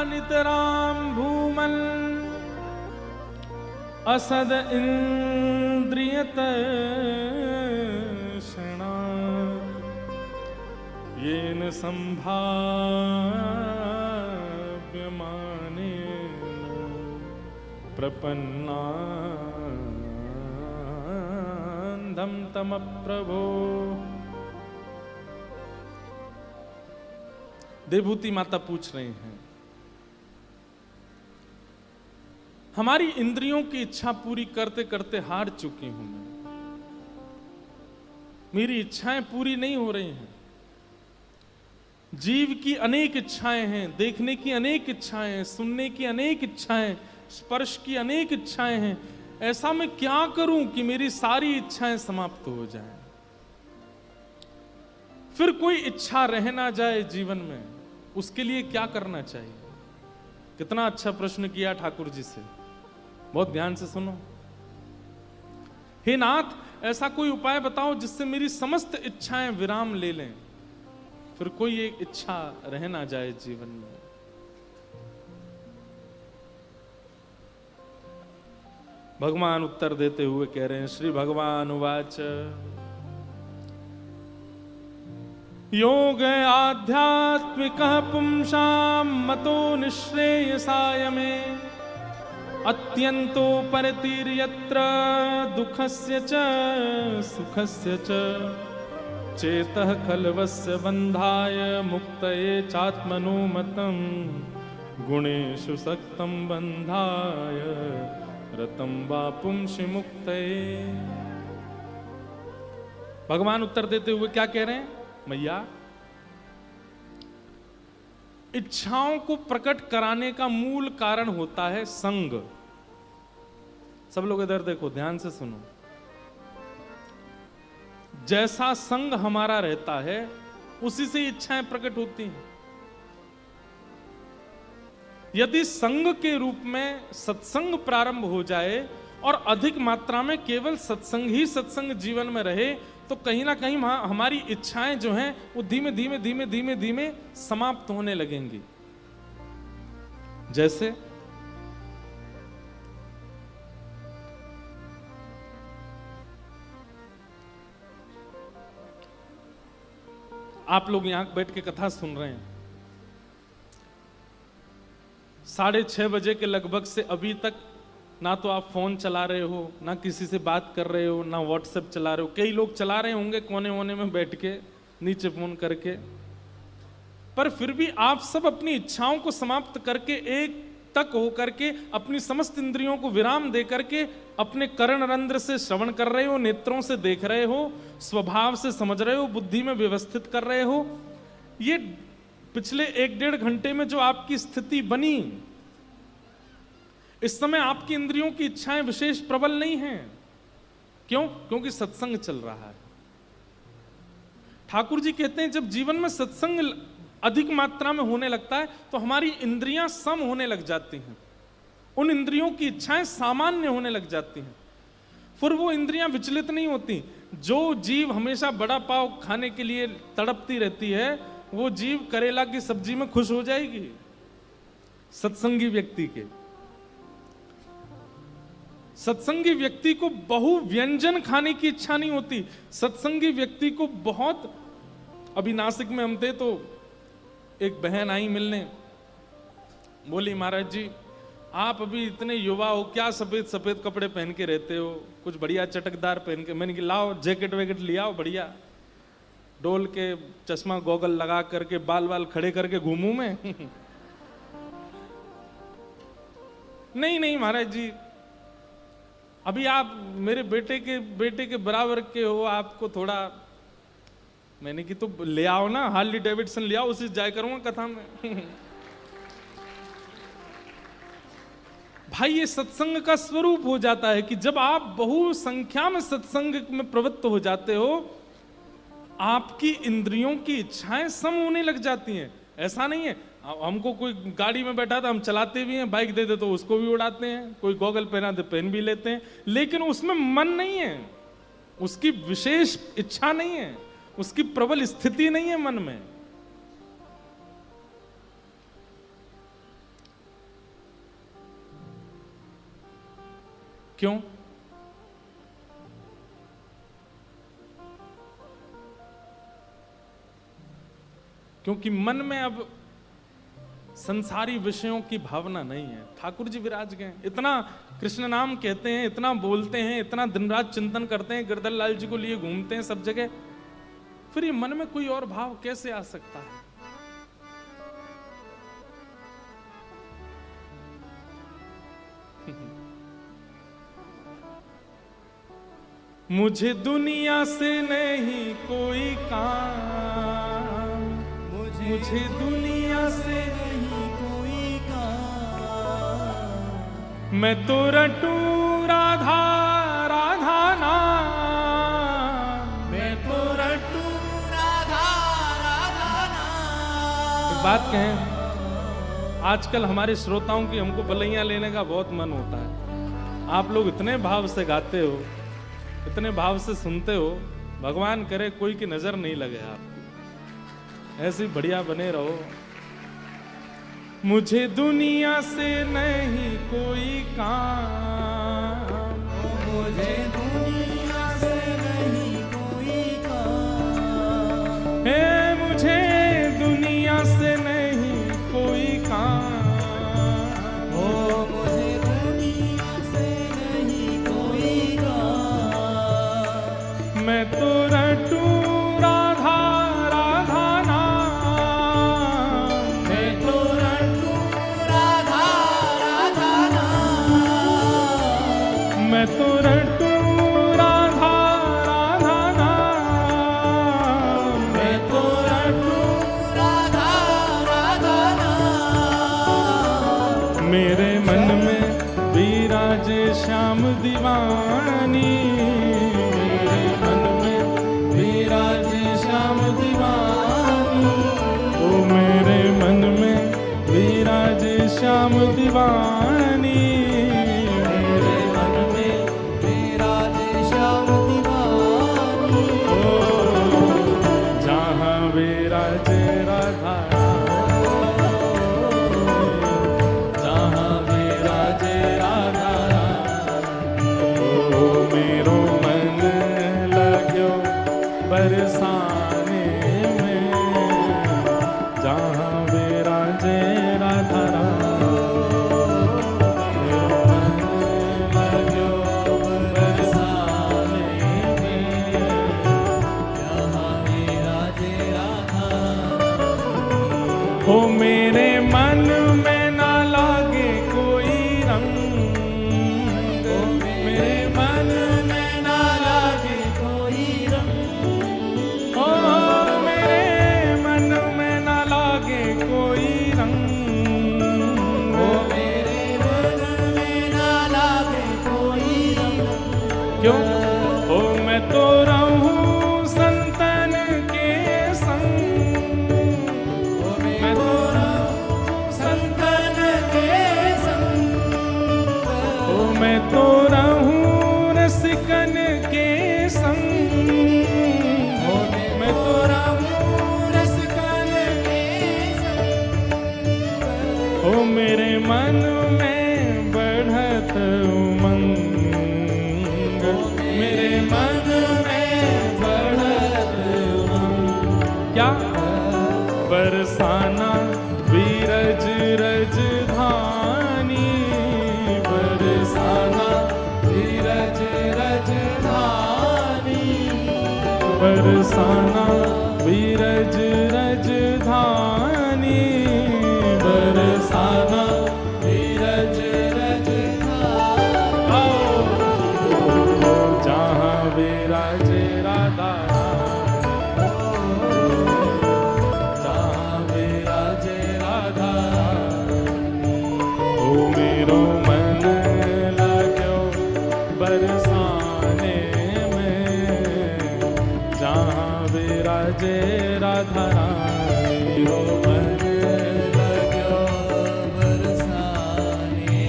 नितराम भूमल असद इंद्रियत क्षणा येन संभाव्यमाने प्रपन्ना तम प्रभो। देवभूति माता पूछ रही हैं, हमारी इंद्रियों की इच्छा पूरी करते करते हार चुकी हूं मैं, मेरी इच्छाएं पूरी नहीं हो रही हैं। जीव की अनेक इच्छाएं हैं, देखने की अनेक इच्छाएं हैं, सुनने की अनेक इच्छाएं, स्पर्श की अनेक इच्छाएं हैं, ऐसा मैं क्या करूं कि मेरी सारी इच्छाएं समाप्त हो जाएं, फिर कोई इच्छा रह ना जाए जीवन में, उसके लिए क्या करना चाहिए? कितना अच्छा प्रश्न किया ठाकुर जी से, बहुत ध्यान से सुनो। हे नाथ, ऐसा कोई उपाय बताओ जिससे मेरी समस्त इच्छाएं विराम ले लें, फिर कोई एक इच्छा रह ना जाए जीवन में। भगवान उत्तर देते हुए कह रहे हैं, श्री भगवान उवाच योग आध्यात्मिकः पुंसां मतो निःश्रेयसाय मे अत्यंतो परतिर्यत्र दुःखस्य च सुखस्य च चेतः खल्वस्य बन्धाय मुक्तये चात्मनो मतं गुणेषु सक्तं बन्धाय रतं वा पुंसि मुक्तये। भगवान उत्तर देते हुए क्या कह रहे हैं? मैया, इच्छाओं को प्रकट कराने का मूल कारण होता है संग। सब लोग इधर देखो, ध्यान से सुनो। जैसा संग हमारा रहता है उसी से इच्छाएं प्रकट होती हैं। यदि संग के रूप में सत्संग प्रारंभ हो जाए और अधिक मात्रा में केवल सत्संग ही सत्संग जीवन में रहे, तो कहीं ना कहीं हमारी इच्छाएं जो हैं वो धीमे धीमे धीमे धीमे धीमे समाप्त होने लगेंगी। जैसे आप लोग यहां बैठ के कथा सुन रहे हैं, 6:30 बजे के लगभग से अभी तक ना तो आप फोन चला रहे हो, ना किसी से बात कर रहे हो, ना व्हाट्सएप चला रहे हो। कई लोग चला रहे होंगे कोने वोने में बैठ के नीचे फोन करके, पर फिर भी आप सब अपनी इच्छाओं को समाप्त करके एक तक होकर के अपनी समस्त इंद्रियों को विराम दे करके अपने कर्ण रंध्र से श्रवण कर रहे हो, नेत्रों से देख रहे हो, स्वभाव से समझ रहे हो, बुद्धि में व्यवस्थित कर रहे हो। ये पिछले 1-1.5 घंटे में जो आपकी स्थिति बनी, इस समय आपकी इंद्रियों की इच्छाएं विशेष प्रबल नहीं हैं। क्यों? क्योंकि सत्संग चल रहा है। ठाकुर जी कहते हैं जब जीवन में सत्संग अधिक मात्रा में होने लगता है तो हमारी इंद्रियां सम होने लग जाती हैं, उन इंद्रियों की इच्छाएं सामान्य होने लग जाती हैं, फिर वो इंद्रियां विचलित नहीं होती। जो जीव हमेशा बड़ा पाव खाने के लिए तड़पती रहती है, वो जीव करेला की सब्जी में खुश हो जाएगी सत्संगी व्यक्ति के। सत्संगी व्यक्ति को बहु व्यंजन खाने की इच्छा नहीं होती। सत्संगी व्यक्ति को बहुत, अभी नासिक में हम थे तो एक बहन आई मिलने, बोली महाराज जी आप अभी इतने युवा हो, क्या सफेद सफेद कपड़े पहन के रहते हो, कुछ बढ़िया चटकदार पहन के। मैंने कहा लाओ जैकेट वैकेट लिया आओ, बढ़िया डोल के चश्मा गॉगल लगा करके बाल बाल खड़े करके घूमूं मैं? नहीं नहीं महाराज जी, अभी आप मेरे बेटे के बराबर के हो, आपको थोड़ा। मैंने कि तो ले आओ ना, हार्ली डेविडसन ले आओ, उसी जाया करूंगा कथा में। भाई ये सत्संग का स्वरूप हो जाता है कि जब आप बहु संख्या में सत्संग में प्रवृत्त हो जाते हो, आपकी इंद्रियों की इच्छाएं सम होने लग जाती हैं। ऐसा नहीं है हमको कोई गाड़ी में बैठा था, हम चलाते भी हैं, बाइक दे दे तो उसको भी उड़ाते हैं, कोई गॉगल पहना दे पहन भी लेते हैं, लेकिन उसमें मन नहीं है, उसकी विशेष इच्छा नहीं है, उसकी प्रबल स्थिति नहीं है मन में। क्यों? क्योंकि मन में अब संसारी विषयों की भावना नहीं है। ठाकुर जी विराज गए, इतना कृष्ण नाम कहते हैं, इतना बोलते हैं, इतना दिन रात चिंतन करते हैं, गिरधर लाल जी को लिए घूमते हैं सब जगह, फिर ये मन में कोई और भाव कैसे आ सकता है? मुझे दुनिया से नहीं कोई काम, मुझे दुनिया से नहीं कोई काम, मैं तो रटूं राधा राधा नाम, मैं तो रटूं राधा राधा नाम। एक बात कहें, आजकल हमारे श्रोताओं की हमको बलैया लेने का बहुत मन होता है। आप लोग इतने भाव से गाते हो, इतने भाव से सुनते हो, भगवान करे कोई की नजर नहीं लगे आपको, ऐसे बढ़िया बने रहो। मुझे दुनिया से नहीं कोई काम, मुझे दुनिया से नहीं कोई काम, हे मुझे दुनिया से नहीं कोई काम, ओ मुझे दुनिया से नहीं कोई काम। मैं तो रटूं राधा राधा नाम, मैं तो रटूं राधा राधा नाम, मैं तो रटूं राधा राधा नाम, मैं तो रटूं राधा राधा नाम। मेरे मन में विराजे श्याम दीवानी, मेरे मन में विराजे श्याम दीवानी, ओ मेरे मन में विराजे श्याम दीवानी, मेरे मन में विराजे श्याम दीवानी, ओ जहाँ विराजे राधा, जहाँ विराजे राधा, ओ मेरो मन लाग्यो बरसाने में, जहाँ विराजे राधा मेरो मन लाग्यो बरसाने में, यहाँ विराजे राधा। ओ मेरे मन में ना लागे कोई रंग, ओ मेरे मन में ना लागे कोई रंग, ओ मेरे मन में ना लागे कोई रंग, ओ मेरे मन में ना लागे कोई रंग। क्यों? ओ मैं तो रहूं संतन के संग, ओ मैं तो संतन के संग, ओ मैं तो रहूं रसिकन के संग, ओ मैं तो रहूं रसिकन के संग। ओ मेरे मन में बढ़त उमंग, मेरे मन में बढ़त उमंग, क्या बरसाना बीरज रज धानी, बरसाना धीरज रज धानी, बरसाना बीरज रज धानी, बरसाना धीरज रज धानी। आओ जहाँ विराजे राधा, जहाँ विराजे राधा, ओ मेरो मन लाग्यो बरसाने में, जहाँ विराजे राधा मेरो मन लाग्यो बरसाने,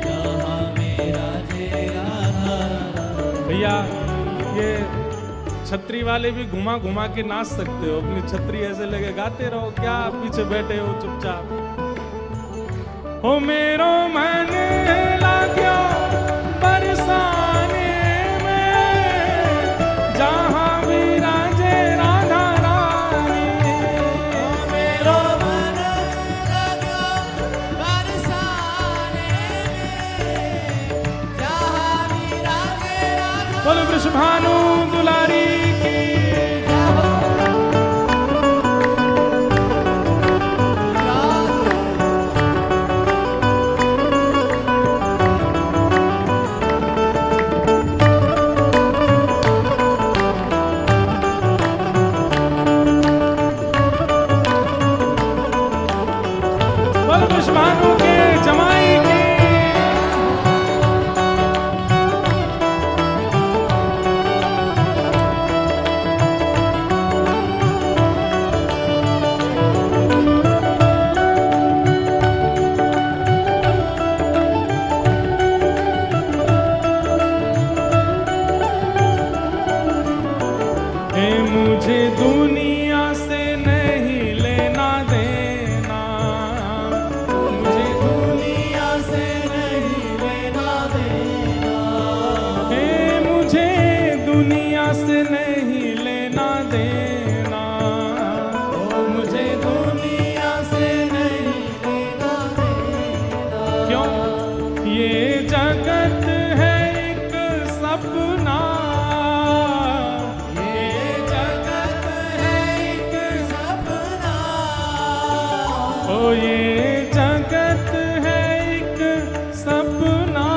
यहाँ विराजे राधा। भैया ये छतरी वाले भी घुमा घुमा के नाच सकते हो, अपनी छतरी ऐसे लेके गाते रहो, क्या पीछे बैठे हो चुपचाप। हो मेरो मन लाग्यो बरसाने में, जहाँ विराजे राधा रानी, मेरो मन लाग्यो बरसाने में, जहाँ विराजे राधा। बोलो वृषभानु दुलारी की। बोलो वृषभानु के जमाई की। जगत है एक सपना, ये जगत है एक सपना, ओ ये जगत है एक सपना,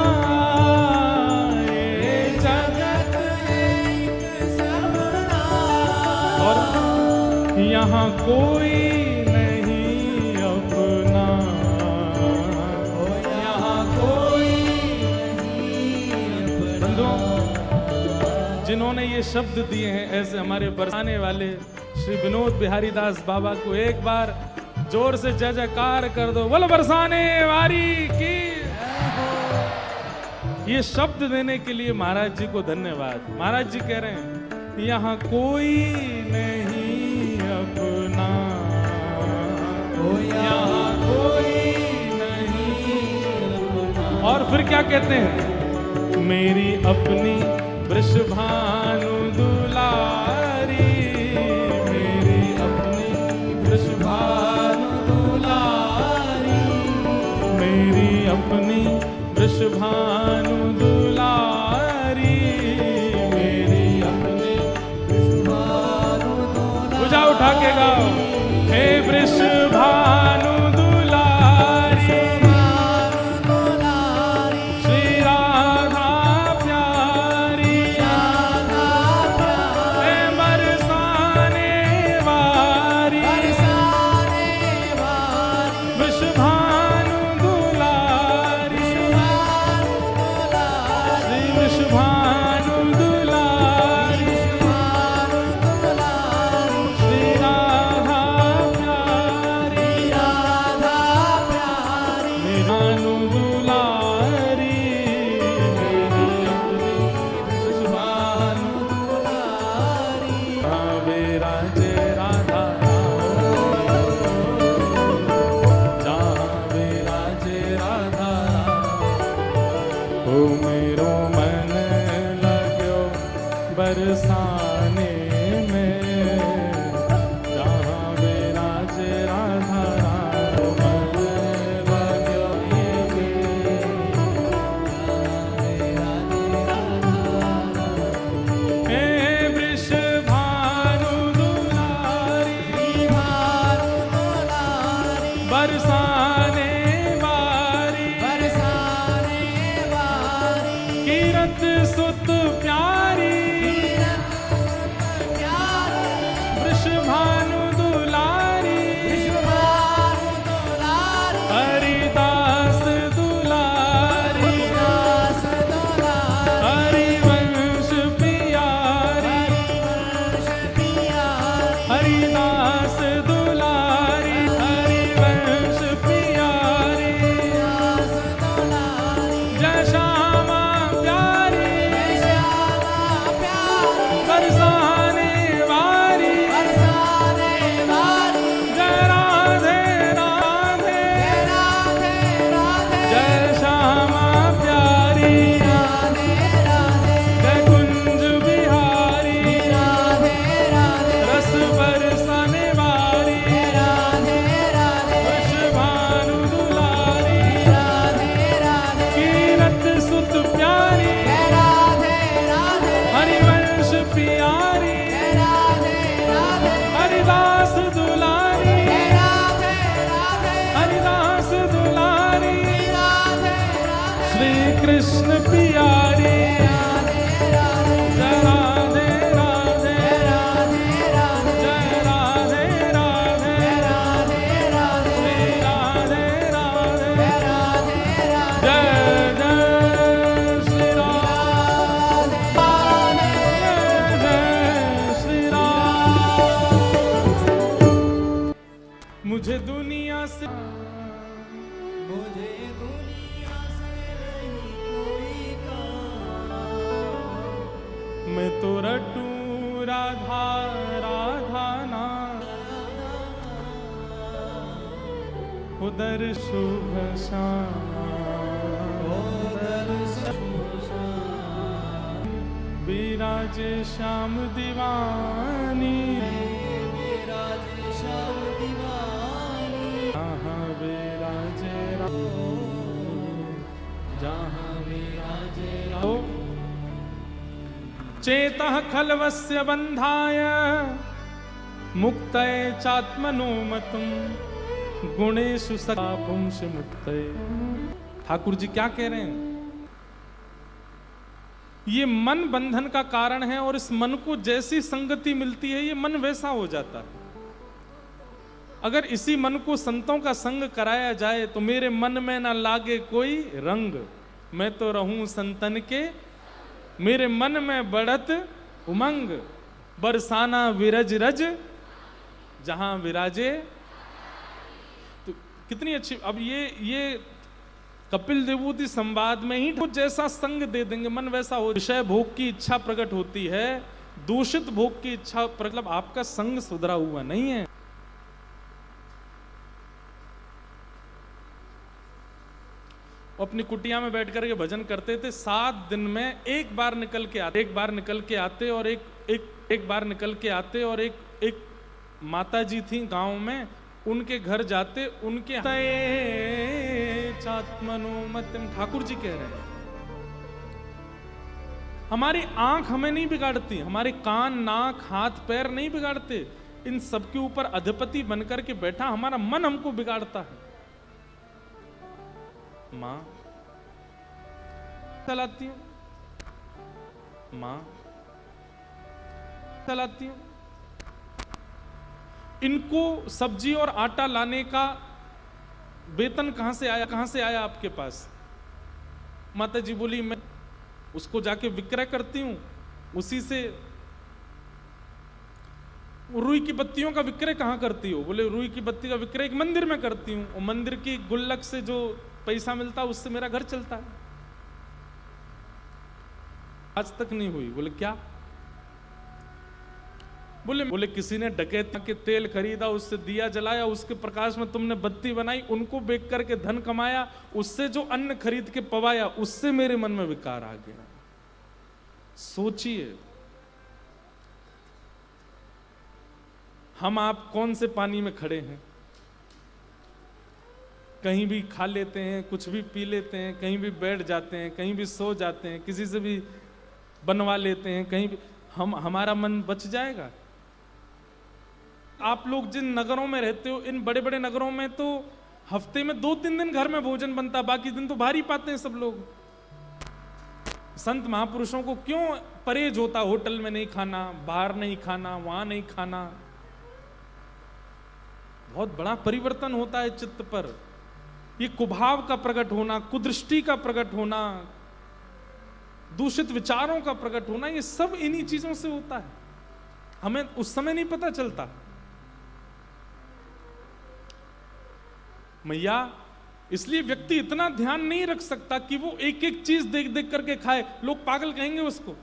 ये जगत है एक सपना, और यहाँ कोई नहीं अपना, यहाँ कोई नहीं अपना। बंधुओं, जिन्होंने ये शब्द दिए हैं ऐसे हमारे बरसाने वाले श्री विनोद बिहारी दास बाबा को एक बार जोर से जय जयकार कर दो। बोलो बरसाने वारी की। ये शब्द देने के लिए महाराज जी को धन्यवाद। महाराज जी कह रहे हैं यहाँ कोई नहीं अपना, यहाँ कोई नहीं अपना। और फिर क्या कहते हैं, मेरी अपनी वृषभानु दुलारी, मेरी अपनी वृषभानु दुलारी, मेरी अपनी वृषभानु दुलारी, मेरी अपनी वृषभानु दुलारी। पूजा उठा के गाओ, हे वृषभानु दुलारी, श्री राधा प्यारी, हे बरसाने वारी, वृषभानु दुलारी, श्री वृषभानु दुलारी, श्री राधा प्यारी, भानु दुलारी, मेरी अपनी वृषभानु दुलारी। जहाँ विराजे राधा जहाँ विराजे राधा, ओ मेरो मन लाग्यो बरसाने में, जहाँ विराजे राधा मन लाग्यो हे वृषभानु दुलारी, बरसाने वारी, कीरत सुत प्यारी, वृषभानु दुलारी, हरिदास दुलारी, हरिवंश प्यारी, हरिदास दुलारी, हरिवंश प्यारी, जय श्यामा प्यारी, बरसाने वारी, जय राधे राधे, जय श्यामा प्यारी, जय कुंज बिहारी, रस बरसाने वारी, वृषभानु दुलारी, कीरत सुत प्यारी, हरिवंश प्यारी, हरिदास दुलारी, हरिदास दुलारी, श्री कृष्ण प्यारी, जय राधे राधे, जय राधे राधे, श्री राधे राधे, जय जय श्री राम, जय श्री राम। मुझे दुनिया से मुझे दुनिया से नहीं कोई काम, मैं तो रटू राधा राधा नाम, उधर शुभ शाम, विराजे श्याम दीवानी, जहाँ विराजे राम, जहाँ विराजे तो चेतः खलवस्य बंधाय मुक्तये चात्मनो मतम गुणेषु सखा पुंस मुक्तये। ठाकुर जी क्या कह रहे हैं? ये मन बंधन का कारण है और इस मन को जैसी संगति मिलती है ये मन वैसा हो जाता है। अगर इसी मन को संतों का संग कराया जाए तो मेरे मन में ना लागे कोई रंग, मैं तो रहूं संतन के, मेरे मन में बढ़त उमंग, बरसाना विरज रज जहां विराजे। तो कितनी अच्छी, अब ये कपिल देवूति संवाद में ही जैसा संग दे देंगे मन वैसा हो। विषय भोग की इच्छा प्रकट होती है, दूषित भोग की इच्छा मतलब आपका संग सुधरा हुआ नहीं है। वो अपनी कुटिया में बैठ करके भजन करते थे, 7 दिन में एक बार निकल के आते, एक बार निकल के आते और एक बार निकल के आते और एक माता जी थी गांव में, उनके घर जाते, उनके चात्मनुमतिम। ठाकुर जी कह रहे हैं हमारी आंख हमें नहीं बिगाड़ती, हमारे कान नाक हाथ पैर नहीं बिगाड़ते, इन सब के ऊपर अधिपति बनकर के बैठा हमारा मन हमको बिगाड़ता है। मां चलाती हूं, मां चलाती हूं। इनको सब्जी और आटा लाने का वेतन कहां से आया आपके पास? माता जी बोली मैं उसको जाके विक्रय करती हूं, उसी से। रुई की बत्तियों का विक्रय कहां करती हो? बोले रुई की बत्ती का विक्रय एक मंदिर में करती हूं, और मंदिर की गुल्लक से जो पैसा मिलता है उससे मेरा घर चलता है। आज तक नहीं हुई। बोले क्या? बोले किसी ने डकैत के तेल खरीदा, उससे दिया जलाया, उसके प्रकाश में तुमने बत्ती बनाई, उनको बेच करके धन कमाया, उससे जो अन्न खरीद के पवाया, उससे मेरे मन में विकार आ गया। सोचिए हम आप कौन से पानी में खड़े हैं? कहीं भी खा लेते हैं, कुछ भी पी लेते हैं, कहीं भी बैठ जाते हैं, कहीं भी सो जाते हैं, किसी से भी बनवा लेते हैं, कहीं भी हमारा मन बच जाएगा? आप लोग जिन नगरों में रहते हो, इन बड़े बड़े नगरों में तो हफ्ते में 2-3 दिन घर में भोजन बनता, बाकी दिन तो बाहर ही पाते हैं सब लोग। संत महापुरुषों को क्यों परहेज होता? होटल में नहीं खाना, बाहर नहीं खाना, वहां नहीं खाना। बहुत बड़ा परिवर्तन होता है चित्त पर। ये कुभाव का प्रकट होना, कुदृष्टि का प्रकट होना, दूषित विचारों का प्रकट होना, ये सब इन्हीं चीजों से होता है। हमें उस समय नहीं पता चलता। मैया इसलिए व्यक्ति इतना ध्यान नहीं रख सकता कि वो एक एक चीज देख देख करके खाए, लोग पागल कहेंगे उसको।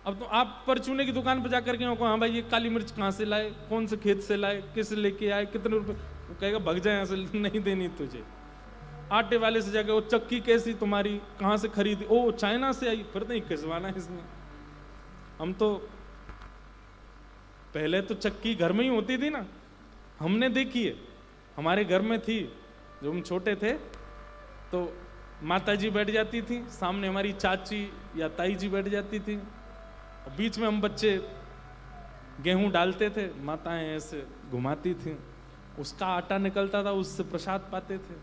अब तो आप परचूने की दुकान पर जाकर के हाँ भाई ये काली मिर्च कहां से लाए, कौन से खेत से लाए, किस लेके आए, कितने रुपए? वो कहेगा भग जाए यहां से, नहीं देनी तुझे। आटे वाले से जाकर वो चक्की कैसी तुम्हारी, कहां से खरीदी? ओ चाइना से आई, फिर नहीं खिंचवाना इसमें। हम तो पहले तो चक्की घर में ही होती थी ना, हमने देखी है, हमारे घर में थी। जब हम छोटे थे तो माता जी बैठ जाती थी, सामने हमारी चाची या ताई जी बैठ जाती थी, और बीच में हम बच्चे गेहूं डालते थे, माताएं ऐसे घुमाती थी, उसका आटा निकलता था, उससे प्रसाद पाते थे।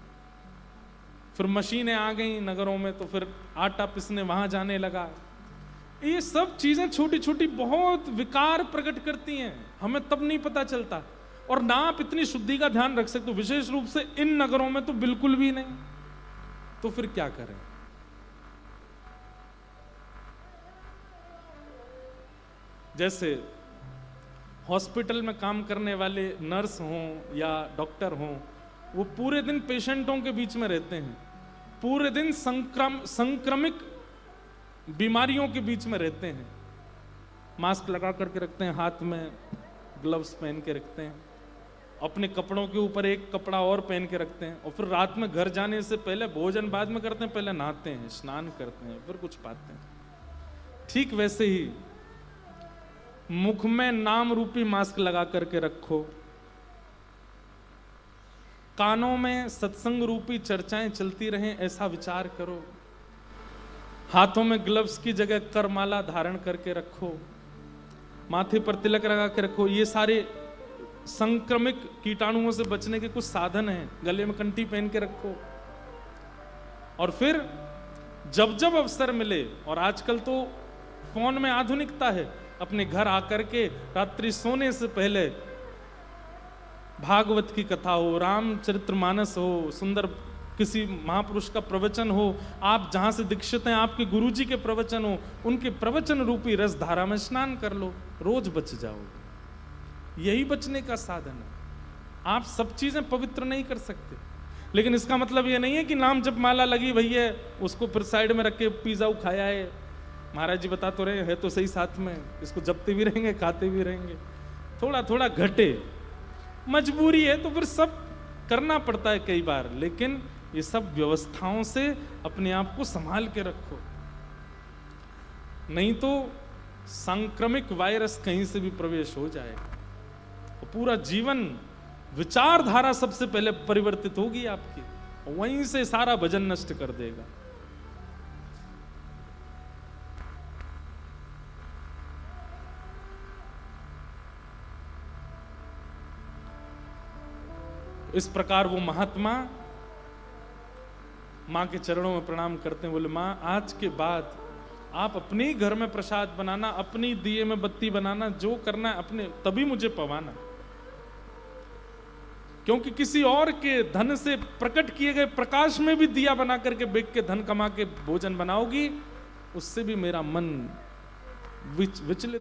फिर मशीनें आ गई नगरों में, तो फिर आटा पिसने वहां जाने लगा। ये सब चीजें छोटी छोटी बहुत विकार प्रकट करती हैं, हमें तब नहीं पता चलता। और ना आप इतनी शुद्धि का ध्यान रख सकते हो, विशेष रूप से इन नगरों में तो बिल्कुल भी नहीं। तो फिर क्या करें? जैसे हॉस्पिटल में काम करने वाले नर्स हों या डॉक्टर हों, वो पूरे दिन पेशेंटों के बीच में रहते हैं, पूरे दिन संक्रमित बीमारियों के बीच में रहते हैं, मास्क लगा करके रखते हैं, हाथ में ग्लव्स पहन के रखते हैं, अपने कपड़ों के ऊपर एक कपड़ा और पहन के रखते हैं, और फिर रात में घर जाने से पहले, भोजन बाद में करते हैं, पहले नहाते हैं, स्नान करते हैं, फिर कुछ पाते हैं। ठीक वैसे ही मुख में नाम रूपी मास्क लगा करके रखो, कानों में सत्संग रूपी चर्चाएं चलती रहें, ऐसा विचार करो। हाथों में ग्लव्स की जगह करमाला धारण करके रखो, माथे पर तिलक लगा के रखो। ये सारे संक्रमित कीटाणुओं से बचने के कुछ साधन हैं। गले में कंठी पहन के रखो। और फिर जब जब अवसर मिले, और आजकल तो फोन में आधुनिकता है, अपने घर आकर के रात्रि सोने से पहले भागवत की कथा हो, रामचरितमानस हो, सुंदर किसी महापुरुष का प्रवचन हो, आप जहां से दीक्षित हैं आपके गुरुजी के प्रवचन हो, उनके प्रवचन रूपी रस धारा में स्नान कर लो, रोज बच जाओगे। यही बचने का साधन है। आप सब चीजें पवित्र नहीं कर सकते, लेकिन इसका मतलब ये नहीं है कि नाम जप माला लगी भैया उसको फिर साइड में रख के पिज्जा खाया है। महाराज जी बता तो रहे हैं तो सही, साथ में इसको जपते भी रहेंगे खाते भी रहेंगे। थोड़ा थोड़ा घटे, मजबूरी है तो फिर सब करना पड़ता है कई बार, लेकिन ये सब व्यवस्थाओं से अपने आप को संभाल के रखो, नहीं तो संक्रमिक वायरस कहीं से भी प्रवेश हो जाएगा तो पूरा जीवन, विचारधारा सबसे पहले परिवर्तित होगी आपकी, वहीं से सारा भजन नष्ट कर देगा। इस प्रकार वो महात्मा मां के चरणों में प्रणाम करते हैं, बोले मां आज के बाद आप अपने ही घर में प्रसाद बनाना, अपनी दिए में बत्ती बनाना, जो करना है अपने, तभी मुझे पवाना, क्योंकि किसी और के धन से प्रकट किए गए प्रकाश में भी दिया बना करके बेच के धन कमा के भोजन बनाओगी, उससे भी मेरा मन विचलित